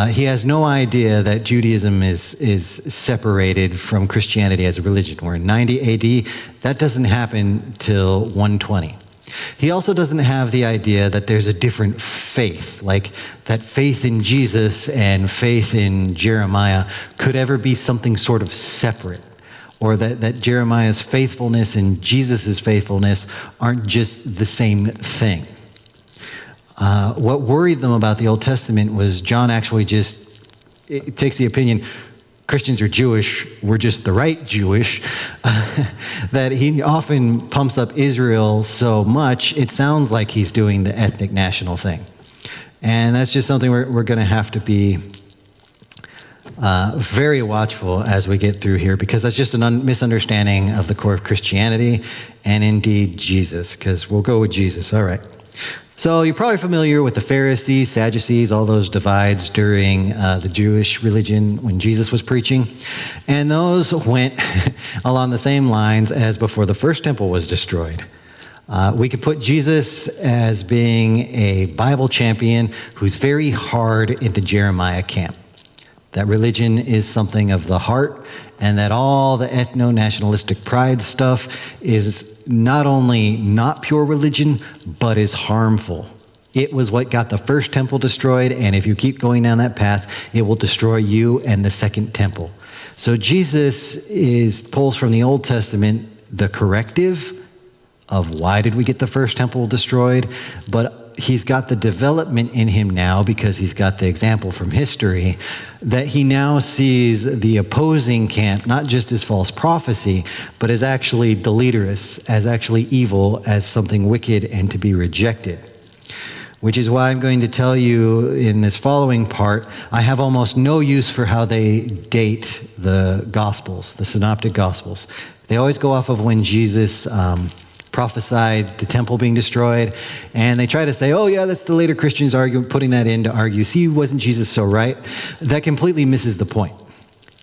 He has no idea that Judaism is separated from Christianity as a religion. We're in 90 AD. That doesn't happen till 120. He also doesn't have the idea that there's a different faith, like that faith in Jesus and faith in Jeremiah could ever be something sort of separate, or that Jeremiah's faithfulness and Jesus' faithfulness aren't just the same thing. What worried them about the Old Testament was John actually it takes the opinion, Christians are Jewish, we're just the right Jewish, that he often pumps up Israel so much, it sounds like he's doing the ethnic national thing. And that's just something we're going to have to be very watchful as we get through here, because that's just a misunderstanding of the core of Christianity and indeed Jesus, because we'll go with Jesus. All right. So you're probably familiar with the Pharisees, Sadducees, all those divides during the Jewish religion when Jesus was preaching. And those went along the same lines as before the first temple was destroyed. We could put Jesus as being a Bible champion who's very hard into Jeremiah camp. That religion is something of the heart, and that all the ethno-nationalistic pride stuff is not only not pure religion, but is harmful. It was what got the first temple destroyed, and if you keep going down that path, it will destroy you and the second temple. So Jesus pulls from the Old Testament the corrective of why did we get the first temple destroyed, but he's got the development in him now, because he's got the example from history, that he now sees the opposing camp not just as false prophecy, but as actually deleterious, as actually evil, as something wicked and to be rejected. Which is why I'm going to tell you in this following part, I have almost no use for how they date the Gospels, the Synoptic Gospels. They always go off of when Jesus prophesied the temple being destroyed, and they try to say, oh yeah, that's the later Christians putting that in to argue, see, wasn't Jesus so right? That completely misses the point.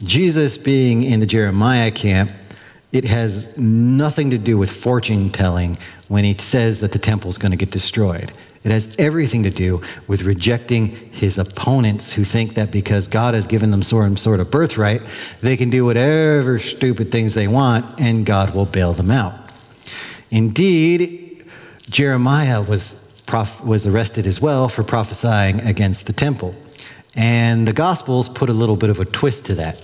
Jesus being in the Jeremiah camp, it has nothing to do with fortune telling when he says that the temple is going to get destroyed. It has everything to do with rejecting his opponents who think that because God has given them some sort of birthright, they can do whatever stupid things they want and God will bail them out. Indeed, Jeremiah was arrested as well for prophesying against the temple. And the Gospels put a little bit of a twist to that.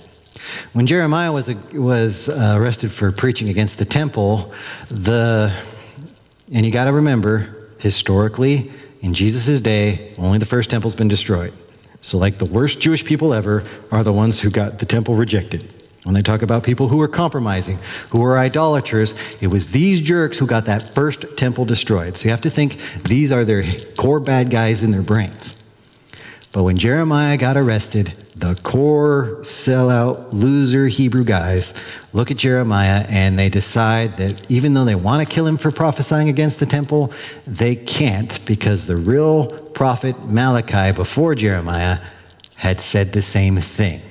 When Jeremiah was arrested for preaching against the temple, and you got to remember, historically, in Jesus' day, only the first temple's been destroyed. So like the worst Jewish people ever are the ones who got the temple rejected. When they talk about people who were compromising, who were idolaters, it was these jerks who got that first temple destroyed. So you have to think these are their core bad guys in their brains. But when Jeremiah got arrested, the core sellout loser Hebrew guys look at Jeremiah and they decide that even though they want to kill him for prophesying against the temple, they can't, because the real prophet Malachi before Jeremiah had said the same thing.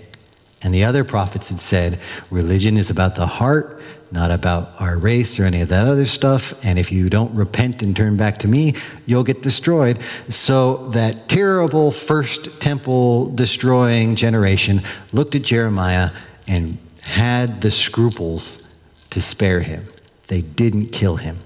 And the other prophets had said, religion is about the heart, not about our race or any of that other stuff. And if you don't repent and turn back to me, you'll get destroyed. So that terrible first temple destroying generation looked at Jeremiah and had the scruples to spare him. They didn't kill him.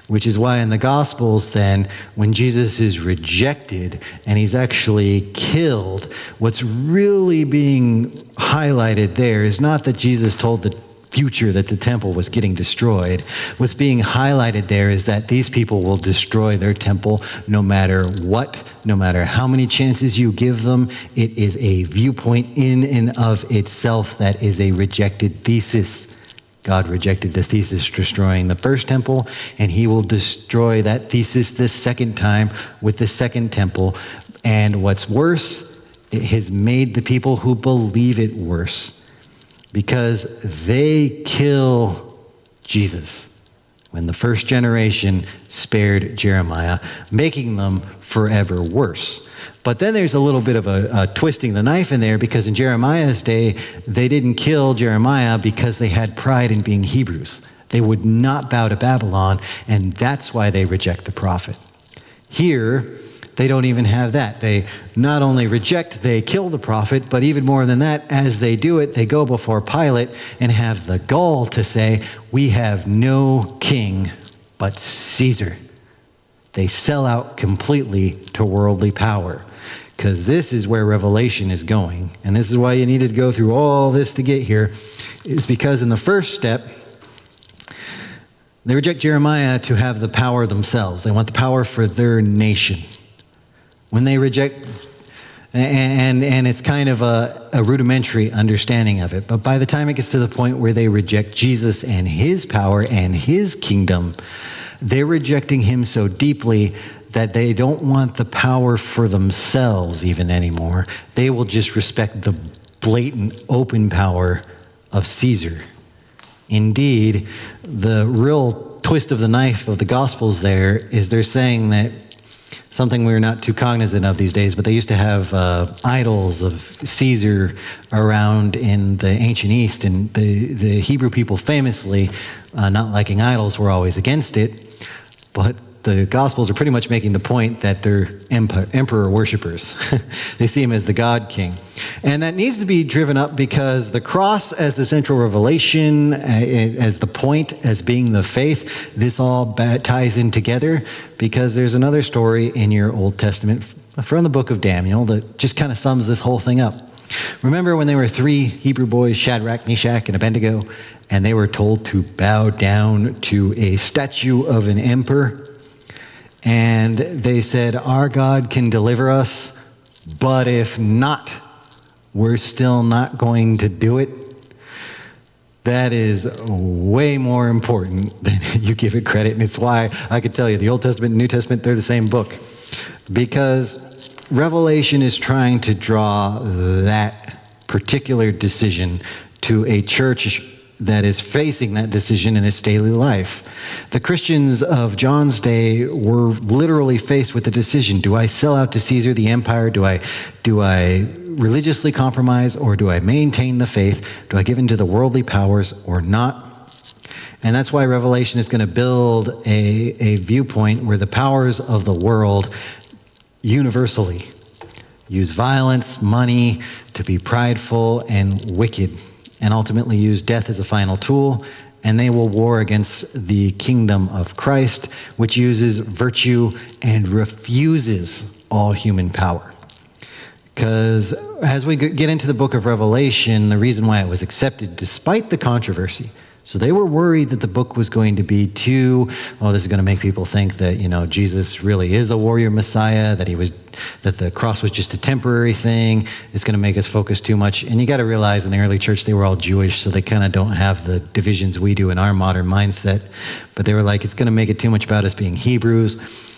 Which is why in the Gospels then, when Jesus is rejected and he's actually killed, what's really being highlighted there is not that Jesus told the future that the temple was getting destroyed. What's being highlighted there is that these people will destroy their temple no matter what, no matter how many chances you give them. It is a viewpoint in and of itself that is a rejected thesis. God rejected the thesis destroying the first temple, and he will destroy that thesis the second time with the second temple. And what's worse, it has made the people who believe it worse, because they kill Jesus when the first generation spared Jeremiah, making them forever worse. But then there's a little bit of a twisting the knife in there, because in Jeremiah's day, they didn't kill Jeremiah because they had pride in being Hebrews. They would not bow to Babylon, and that's why they reject the prophet. Here, they don't even have that. They not only reject, they kill the prophet, but even more than that, as they do it, they go before Pilate and have the gall to say, we have no king but Caesar. They sell out completely to worldly power, because this is where Revelation is going. And this is why you needed to go through all this to get here, is because in the first step, they reject Jeremiah to have the power themselves. They want the power for their nation. When they reject, and it's kind of a rudimentary understanding of it, but by the time it gets to the point where they reject Jesus and his power and his kingdom, they're rejecting him so deeply that they don't want the power for themselves even anymore. They will just respect the blatant open power of Caesar. Indeed, the real twist of the knife of the Gospels there is they're saying that something we're not too cognizant of these days, but they used to have idols of Caesar around in the ancient East, and the Hebrew people famously, not liking idols, were always against it. But the Gospels are pretty much making the point that they're emperor worshipers. They see him as the God King. And that needs to be driven up, because the cross as the central revelation, as the point, as being the faith, this all ties in together, because there's another story in your Old Testament from the book of Daniel that just kind of sums this whole thing up. Remember when there were three Hebrew boys, Shadrach, Meshach, and Abednego, and they were told to bow down to a statue of an emperor? And they said, our God can deliver us, but if not, we're still not going to do it. That is way more important than you give it credit. And it's why I could tell you the Old Testament and New Testament, they're the same book. Because Revelation is trying to draw that particular decision to a church that is facing that decision in its daily life. The Christians of John's day were literally faced with the decision: do I sell out to Caesar, the empire? Do I religiously compromise, or do I maintain the faith? Do I give in to the worldly powers or not? And that's why Revelation is going to build a viewpoint where the powers of the world universally use violence, money to be prideful and wicked, and ultimately use death as a final tool, and they will war against the kingdom of Christ, which uses virtue and refuses all human power. Because as we get into the book of Revelation, the reason why it was accepted, despite the controversy, So they were worried that the book was going to be too, this is going to make people think that, Jesus really is a warrior Messiah, that the cross was just a temporary thing. It's going to make us focus too much. And you got to realize in the early church, they were all Jewish, so they kind of don't have the divisions we do in our modern mindset. But they were like, it's going to make it too much about us being Hebrews.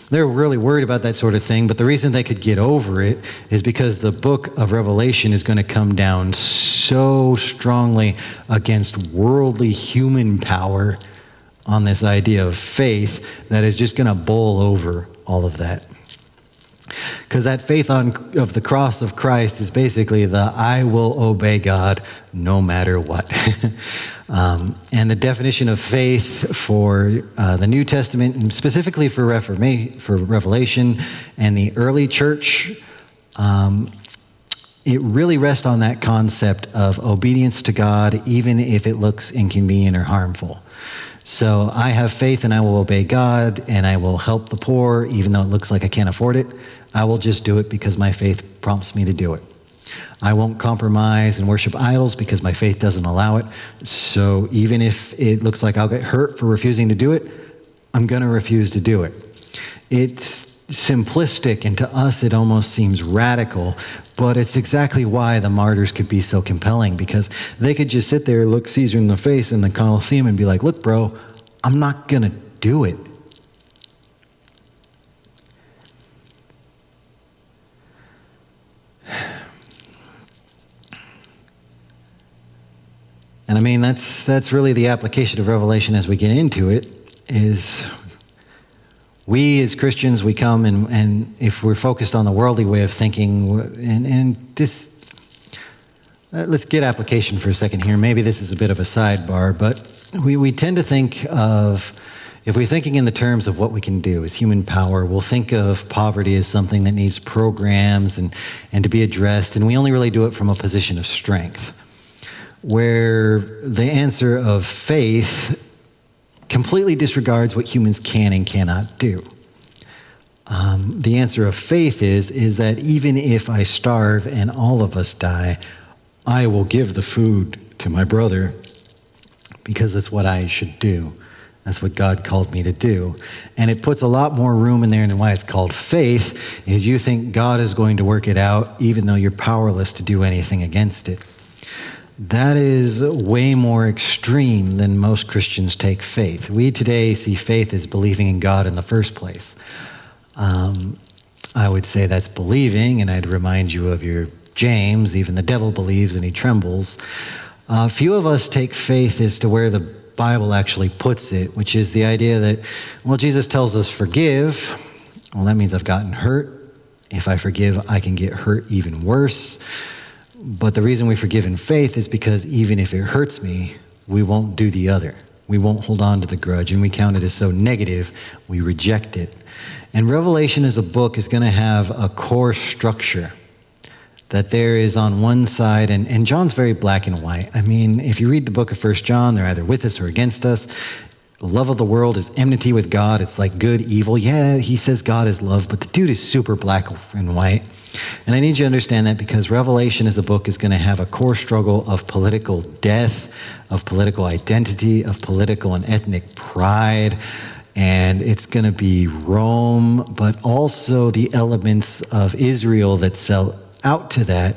They were really worried about that sort of thing, but the reason they could get over it is because the book of Revelation is going to come down so strongly against worldly human power on this idea of faith that is just going to bowl over all of that. Because that faith of the cross of Christ is basically the I will obey God no matter what. And the definition of faith for the New Testament, and specifically for Revelation and the early church, it really rests on that concept of obedience to God, even if it looks inconvenient or harmful. So I have faith and I will obey God and I will help the poor, even though it looks like I can't afford it. I will just do it because my faith prompts me to do it. I won't compromise and worship idols because my faith doesn't allow it. So even if it looks like I'll get hurt for refusing to do it, I'm going to refuse to do it. It's simplistic, and to us it almost seems radical, but it's exactly why the martyrs could be so compelling, because they could just sit there, look Caesar in the face in the Colosseum and be like, look, bro, I'm not going to do it. And I mean, that's really the application of Revelation as we get into it, is we as Christians, we come and if we're focused on the worldly way of thinking, and this, let's get application for a second here. Maybe this is a bit of a sidebar, but we tend to think of, if we're thinking in the terms of what we can do as human power, we'll think of poverty as something that needs programs and to be addressed, and we only really do it from a position of strength. Where the answer of faith completely disregards what humans can and cannot do. The answer of faith is that even if I starve and all of us die, I will give the food to my brother because that's what I should do. That's what God called me to do. And it puts a lot more room in there, and why it's called faith is you think God is going to work it out even though you're powerless to do anything against it. That is way more extreme than most Christians take faith. We today see faith as believing in God in the first place. I would say that's believing, and I'd remind you of your James, even the devil believes and he trembles. Few of us take faith as to where the Bible actually puts it, which is the idea that, well, Jesus tells us forgive. Well, that means I've gotten hurt. If I forgive, I can get hurt even worse. But the reason we forgive in faith is because even if it hurts me, we won't do the other. We won't hold on to the grudge, and we count it as so negative, we reject it. And Revelation as a book is going to have a core structure that there is on one side, and John's very black and white. I mean, if you read the book of 1 John, they're either with us or against us. The love of the world is enmity with God. It's like good, evil. Yeah, he says God is love, but the dude is super black and white. And I need you to understand that because Revelation as a book is going to have a core struggle of political death, of political identity, of political and ethnic pride. And it's going to be Rome, but also the elements of Israel that sell out to that.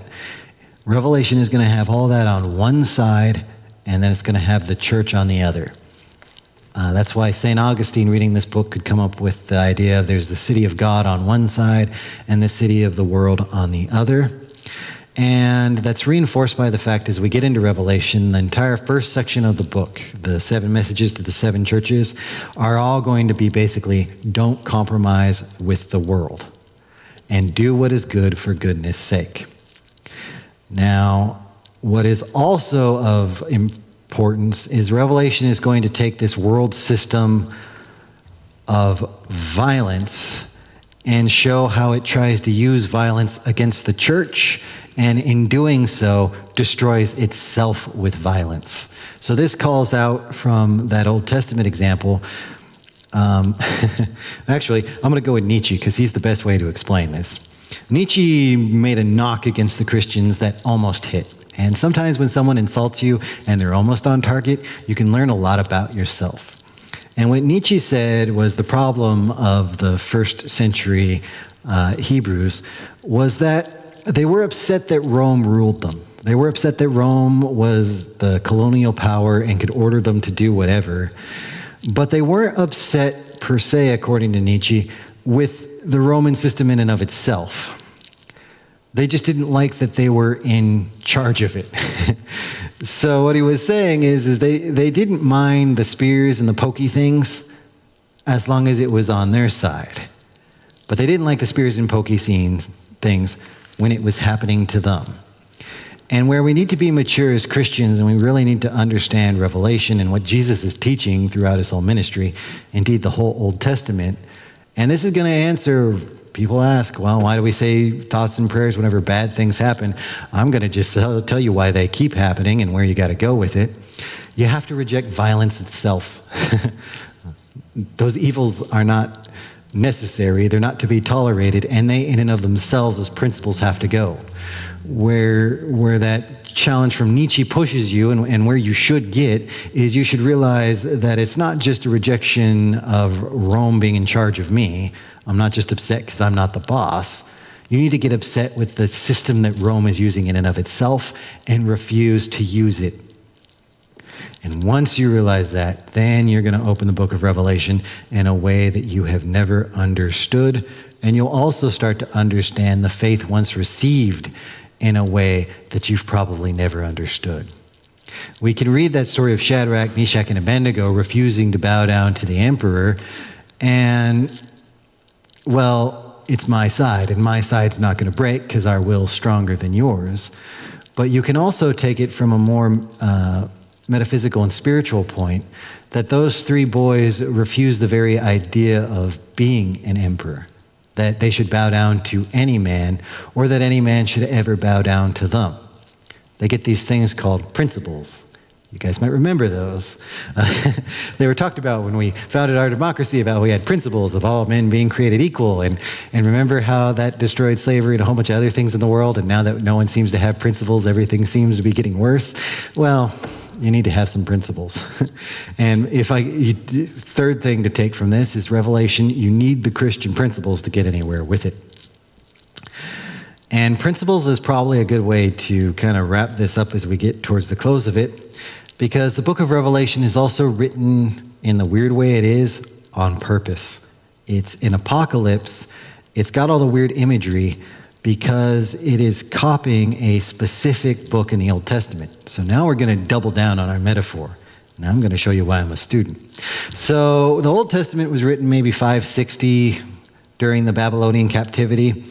Revelation is going to have all that on one side, and then it's going to have the church on the other. That's why St. Augustine, reading this book, could come up with the idea of there's the city of God on one side and the city of the world on the other. And that's reinforced by the fact as we get into Revelation, the entire first section of the book, the 7 messages to the 7 churches, are all going to be basically don't compromise with the world and do what is good for goodness sake. Now, what is also of importance is Revelation is going to take this world system of violence and show how it tries to use violence against the church, and in doing so destroys itself with violence. So this calls out from that Old Testament example. Actually, I'm going to go with Nietzsche because he's the best way to explain this. Nietzsche made a knock against the Christians that almost hit. And sometimes when someone insults you and they're almost on target, you can learn a lot about yourself. And what Nietzsche said was the problem of the first century Hebrews was that they were upset that Rome ruled them. They were upset that Rome was the colonial power and could order them to do whatever. But they weren't upset per se, according to Nietzsche, with the Roman system in and of itself. They just didn't like that they were in charge of it. So what he was saying is they didn't mind the spears and the pokey things as long as it was on their side. But they didn't like the spears and pokey things when it was happening to them. And where we need to be mature as Christians, and we really need to understand Revelation and what Jesus is teaching throughout his whole ministry, indeed the whole Old Testament. And this is going to answer, people ask, well, why do we say thoughts and prayers whenever bad things happen? I'm going to just tell you why they keep happening and where you got to go with it. You have to reject violence itself. Those evils are not necessary, they're not to be tolerated, and they in and of themselves as principles have to go. Where that challenge from Nietzsche pushes you and where you should get is you should realize that it's not just a rejection of Rome being in charge of me. I'm not just upset because I'm not the boss. You need to get upset with the system that Rome is using in and of itself and refuse to use it. And once you realize that, then you're going to open the book of Revelation in a way that you have never understood. And you'll also start to understand the faith once received in a way that you've probably never understood. We can read that story of Shadrach, Meshach, and Abednego refusing to bow down to the emperor. And, well, it's my side, and my side's not going to break because our will's stronger than yours. But you can also take it from a more metaphysical and spiritual point, that those three boys refused the very idea of being an emperor, that they should bow down to any man, or that any man should ever bow down to them. They get these things called principles. You guys might remember those. They were talked about when we founded our democracy, about we had principles of all men being created equal. And remember how that destroyed slavery and a whole bunch of other things in the world, and now that no one seems to have principles, everything seems to be getting worse? Well, you need to have some principles. And third thing to take from this is Revelation. You need the Christian principles to get anywhere with it. And principles is probably a good way to kind of wrap this up as we get towards the close of it, because the book of Revelation is also written in the weird way it is on purpose. It's an apocalypse. It's got all the weird imagery because it is copying a specific book in the Old Testament. So now we're going to double down on our metaphor. Now I'm going to show you why I'm a student. So the Old Testament was written maybe 560 during the Babylonian captivity.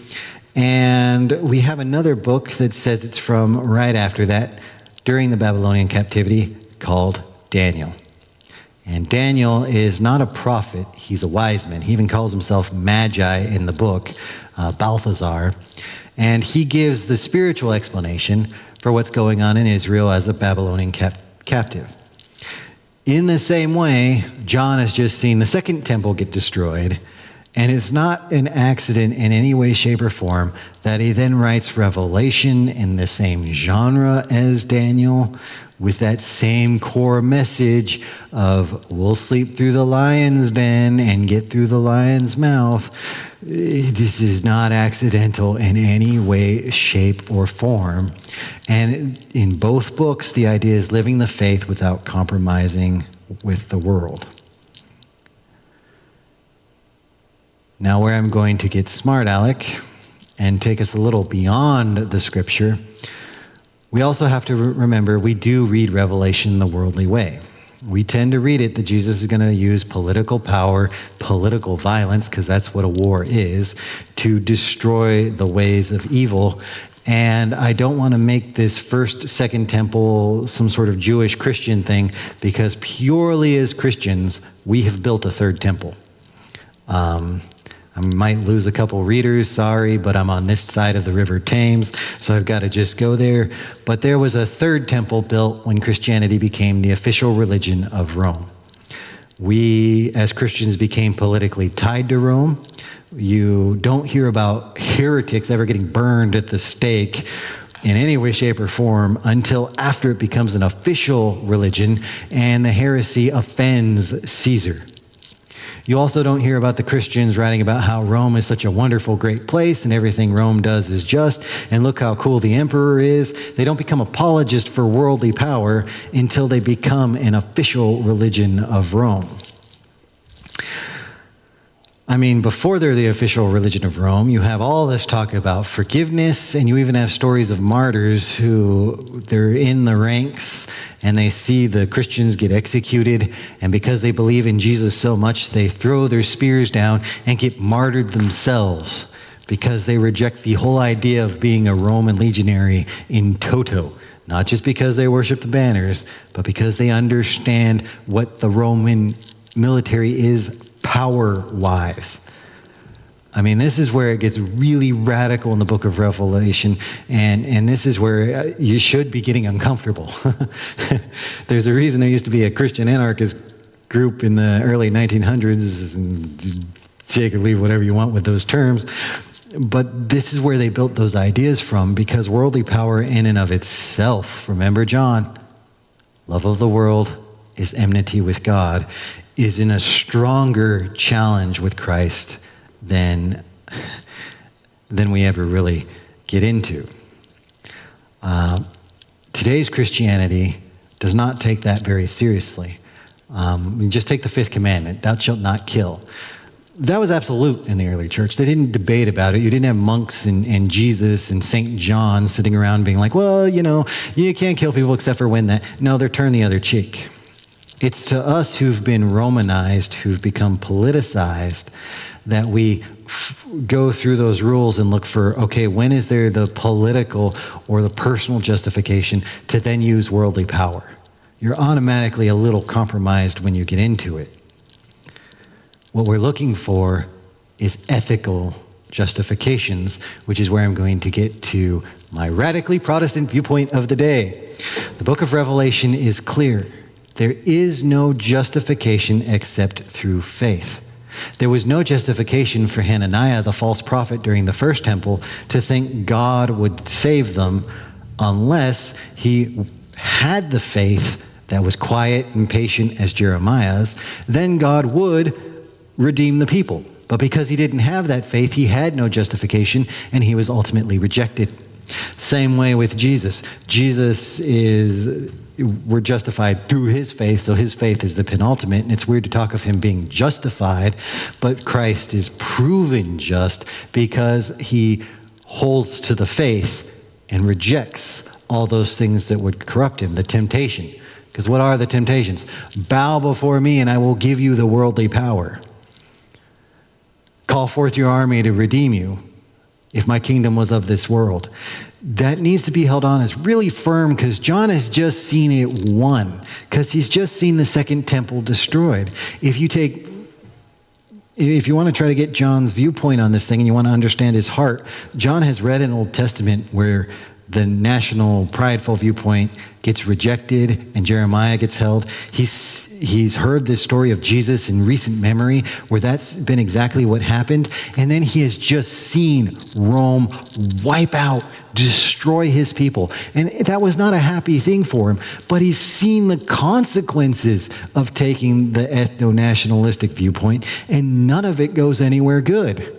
And we have another book that says it's from right after that, during the Babylonian captivity, called Daniel. And Daniel is not a prophet, he's a wise man. He even calls himself Magi in the book, Balthazar. And he gives the spiritual explanation for what's going on in Israel as a Babylonian captive. In the same way, John has just seen the second temple get destroyed, and it's not an accident in any way, shape, or form that he then writes Revelation in the same genre as Daniel, with that same core message of we'll sleep through the lion's den and get through the lion's mouth. This is not accidental in any way, shape, or form. And in both books, the idea is living the faith without compromising with the world. Now, where I'm going to get smart, Alec, and take us a little beyond the scripture, we also have to remember we do read Revelation the worldly way. We tend to read it that Jesus is going to use political power, political violence, because that's what a war is, to destroy the ways of evil. And I don't want to make this first, second temple some sort of Jewish Christian thing, because purely as Christians, we have built a third temple. I might lose a couple readers, sorry, but I'm on this side of the River Thames, so I've got to just go there. But there was a third temple built when Christianity became the official religion of Rome. We, as Christians, became politically tied to Rome. You don't hear about heretics ever getting burned at the stake in any way, shape, or form until after it becomes an official religion and the heresy offends Caesar. You also don't hear about the Christians writing about how Rome is such a wonderful, great place and everything Rome does is just, and look how cool the emperor is. They don't become apologists for worldly power until they become an official religion of Rome. I mean, before they're the official religion of Rome, you have all this talk about forgiveness, and you even have stories of martyrs who they're in the ranks and they see the Christians get executed, and because they believe in Jesus so much, they throw their spears down and get martyred themselves because they reject the whole idea of being a Roman legionary in toto. Not just because they worship the banners, but because they understand what the Roman military is power-wise. I mean, this is where it gets really radical in the book of Revelation, and this is where you should be getting uncomfortable. There's a reason there used to be a Christian anarchist group in the early 1900s, and take or leave whatever you want with those terms, but this is where they built those ideas from, because worldly power in and of itself, remember John, love of the world is enmity with God, is in a stronger challenge with Christ than we ever really get into. Today's Christianity does not take that very seriously. You just take the fifth commandment, thou shalt not kill. That was absolute in the early church. They didn't debate about it. You didn't have monks and Jesus and St. John sitting around being like, well, you can't kill people except for when that. No, they're turn the other cheek. It's to us who've been Romanized, who've become politicized, that we go through those rules and look for, okay, when is there the political or the personal justification to then use worldly power? You're automatically a little compromised when you get into it. What we're looking for is ethical justifications, which is where I'm going to get to my radically Protestant viewpoint of the day. The book of Revelation is clear. There is no justification except through faith. There was no justification for Hananiah, the false prophet during the first temple, to think God would save them unless he had the faith that was quiet and patient as Jeremiah's. Then God would redeem the people. But because he didn't have that faith, he had no justification, and he was ultimately rejected. Same way with Jesus. We're justified through his faith, so his faith is the penultimate, and it's weird to talk of him being justified, but Christ is proven just because he holds to the faith and rejects all those things that would corrupt him, the temptation. Because what are the temptations? Bow before me and I will give you the worldly power. Call forth your army to redeem you if my kingdom was of this world. That needs to be held on as really firm, because John has just seen it won, because he's just seen the second temple destroyed. If you want to try to get John's viewpoint on this thing and you want to understand his heart, John has read an Old Testament where the national prideful viewpoint gets rejected and Jeremiah gets held. He's heard this story of Jesus in recent memory where that's been exactly what happened. And then he has just seen Rome wipe out, destroy his people. And that was not a happy thing for him. But he's seen the consequences of taking the ethno-nationalistic viewpoint, and none of it goes anywhere good.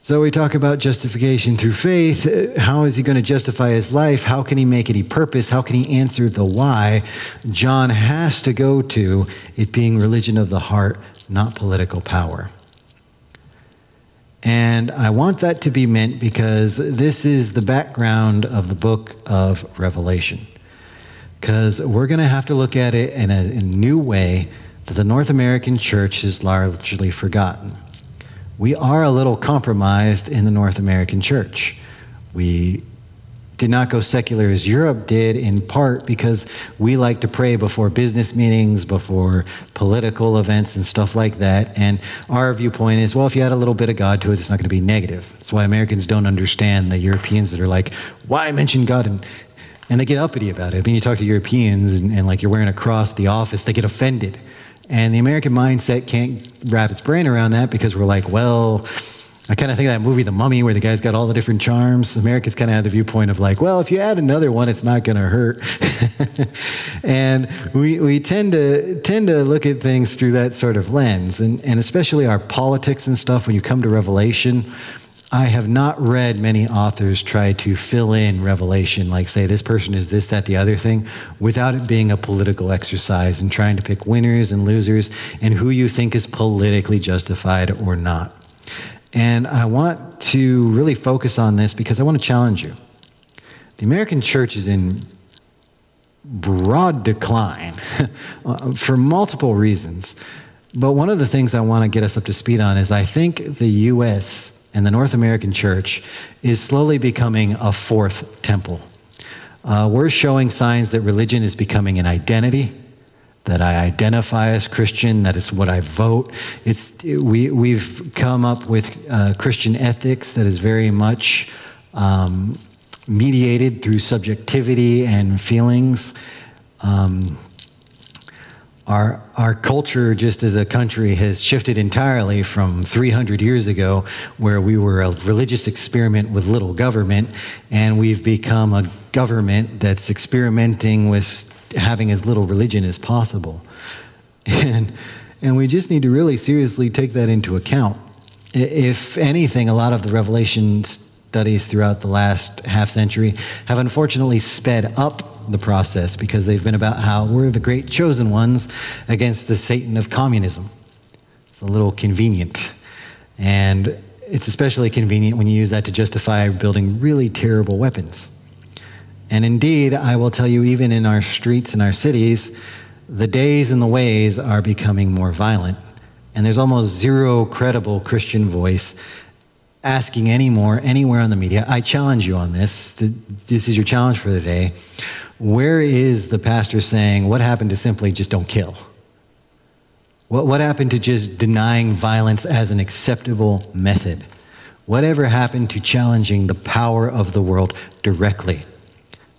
So we talk about justification through faith. How is he going to justify his life? How can he make any purpose? How can he answer the why? John has to go to it being religion of the heart, not political power. And I want that to be meant because this is the background of the book of Revelation. Because we're going to have to look at it in a new way that the North American church is largely forgotten. We are a little compromised in the North American church. We did not go secular as Europe did, in part because we like to pray before business meetings, before political events and stuff like that. And our viewpoint is, well, if you add a little bit of God to it, it's not going to be negative. That's why Americans don't understand the Europeans that are like, why mention God? And they get uppity about it. I mean, you talk to Europeans and like you're wearing a cross at the office, they get offended. And the American mindset can't wrap its brain around that because we're like, well, I kind of think of that movie, The Mummy, where the guy's got all the different charms. Americans kind of have the viewpoint of like, well, if you add another one, it's not going to hurt. And we tend to look at things through that sort of lens, and especially our politics and stuff. When you come to Revelation, I have not read many authors try to fill in Revelation, like say this person is this, that, the other thing, without it being a political exercise and trying to pick winners and losers and who you think is politically justified or not. And I want to really focus on this because I want to challenge you. The American church is in broad decline for multiple reasons. But one of the things I want to get us up to speed on is I think the U.S. and the North American church is slowly becoming a fourth temple. We're showing signs that religion is becoming an identity, that I identify as Christian, that it's what I vote. We've come up with Christian ethics that is very much mediated through subjectivity and feelings. Our culture, just as a country, has shifted entirely from 300 years ago, where we were a religious experiment with little government, and we've become a government that's experimenting with having as little religion as possible. And we just need to really seriously take that into account. If anything, a lot of the Revelation studies throughout the last half century have unfortunately sped up the process because they've been about how we're the great chosen ones against the Satan of communism. It's a little convenient. And it's especially convenient when you use that to justify building really terrible weapons. And indeed, I will tell you, even in our streets and our cities, the days and the ways are becoming more violent. And there's almost zero credible Christian voice asking anymore anywhere on the media. I challenge you on this. This is your challenge for the day. Where is the pastor saying, what happened to simply just don't kill? What happened to just denying violence as an acceptable method? Whatever happened to challenging the power of the world directly?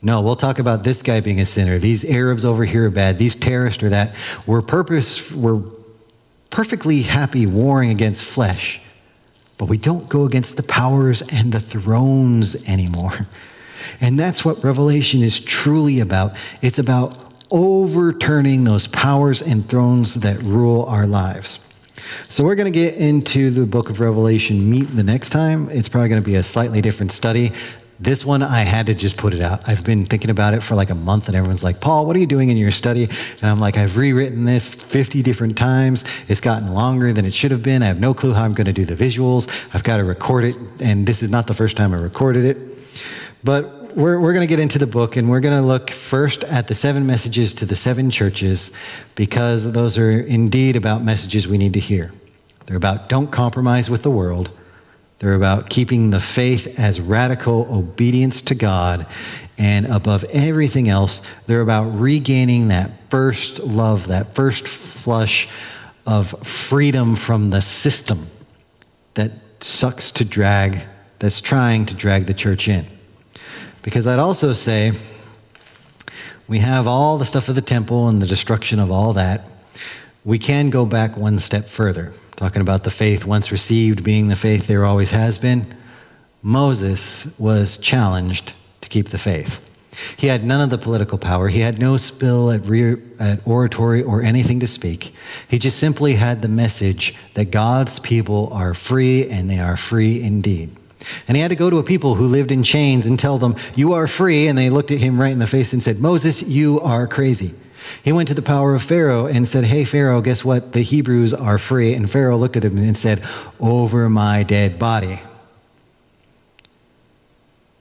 No, we'll talk about this guy being a sinner. These Arabs over here are bad. These terrorists are that. We're perfectly happy warring against flesh, but we don't go against the powers and the thrones anymore. And that's what Revelation is truly about. It's about overturning those powers and thrones that rule our lives. So we're going to get into the book of Revelation meat the next time. It's probably going to be a slightly different study. This one, I had to just put it out. I've been thinking about it for like a month, and everyone's like, Paul, what are you doing in your study? And I'm like, I've rewritten this 50 different times. It's gotten longer than it should have been. I have no clue how I'm going to do the visuals. I've got to record it, and this is not the first time I recorded it. But we're going to get into the book, and we're going to look first at the 7 messages to the 7 churches, because those are indeed about messages we need to hear. They're about don't compromise with the world. They're about keeping the faith as radical obedience to God. And above everything else, they're about regaining that first love, that first flush of freedom from the system that sucks to drag, that's trying to drag the church in. Because I'd also say we have all the stuff of the temple and the destruction of all that. We can go back one step further. Talking about the faith once received being the faith there always has been. Moses was challenged to keep the faith. He had none of the political power. He had no skill at oratory or anything to speak. He just simply had the message that God's people are free, and they are free indeed. And he had to go to a people who lived in chains and tell them, you are free. And they looked at him right in the face and said, Moses, you are crazy. He went to the power of Pharaoh and said, hey, Pharaoh, guess what? The Hebrews are free. And Pharaoh looked at him and said, over my dead body.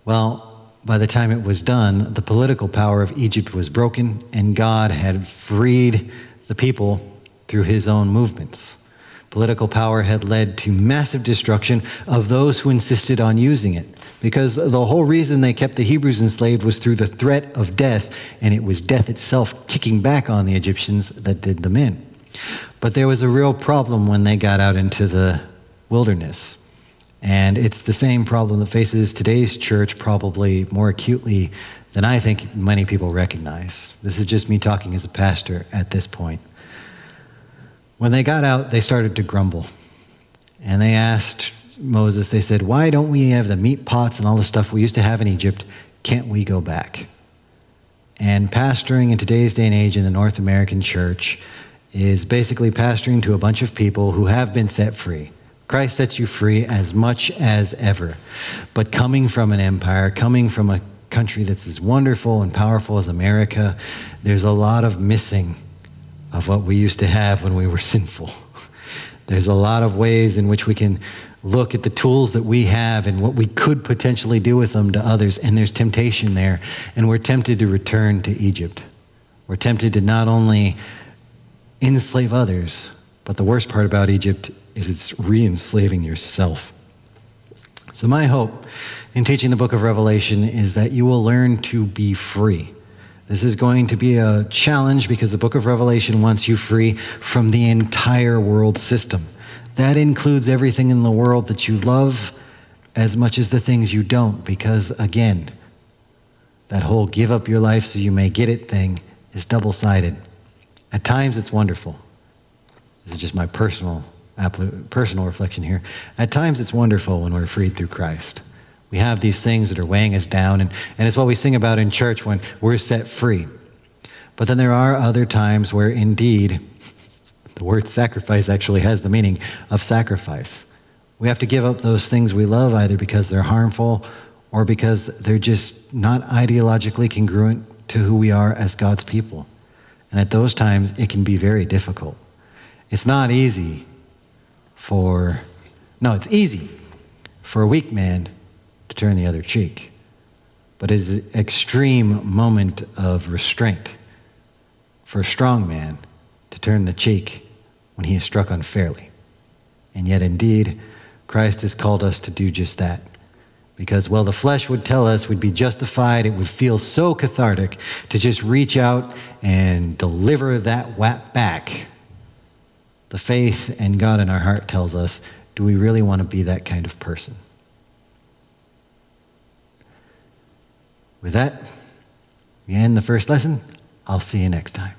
Well, by the time it was done, the political power of Egypt was broken, and God had freed the people through his own movements. Political power had led to massive destruction of those who insisted on using it, because the whole reason they kept the Hebrews enslaved was through the threat of death, and it was death itself kicking back on the Egyptians that did them in. But there was a real problem when they got out into the wilderness, and it's the same problem that faces today's church probably more acutely than I think many people recognize. This is just me talking as a pastor at this point. When they got out, they started to grumble. And they asked, Moses, they said, why don't we have the meat pots and all the stuff we used to have in Egypt? Can't we go back? And pastoring in today's day and age in the North American church is basically pastoring to a bunch of people who have been set free. Christ sets you free as much as ever. But coming from an empire, coming from a country that's as wonderful and powerful as America, there's a lot of missing of what we used to have when we were sinful. There's a lot of ways in which we can look at the tools that we have and what we could potentially do with them to others, and there's temptation there, and we're tempted to return to Egypt. We're tempted to not only enslave others, but the worst part about Egypt is it's re-enslaving yourself. So my hope in teaching the book of Revelation is that you will learn to be free. This is going to be a challenge because the book of Revelation wants you free from the entire world system. That includes everything in the world that you love as much as the things you don't, because again, that whole give up your life so you may get it thing is double-sided. At times it's wonderful. This is just my personal reflection here. At times it's wonderful when we're freed through Christ. We have these things that are weighing us down, and it's what we sing about in church when we're set free. But then there are other times where indeed the word sacrifice actually has the meaning of sacrifice. We have to give up those things we love either because they're harmful or because they're just not ideologically congruent to who we are as God's people. And at those times, it can be very difficult. It's not easy it's easy for a weak man to turn the other cheek. But it's an extreme moment of restraint for a strong man to turn the cheek when he is struck unfairly. And yet indeed, Christ has called us to do just that. Because, well, the flesh would tell us we'd be justified, it would feel so cathartic to just reach out and deliver that whap back. The faith and God in our heart tells us, do we really want to be that kind of person? With that, we end the first lesson. I'll see you next time.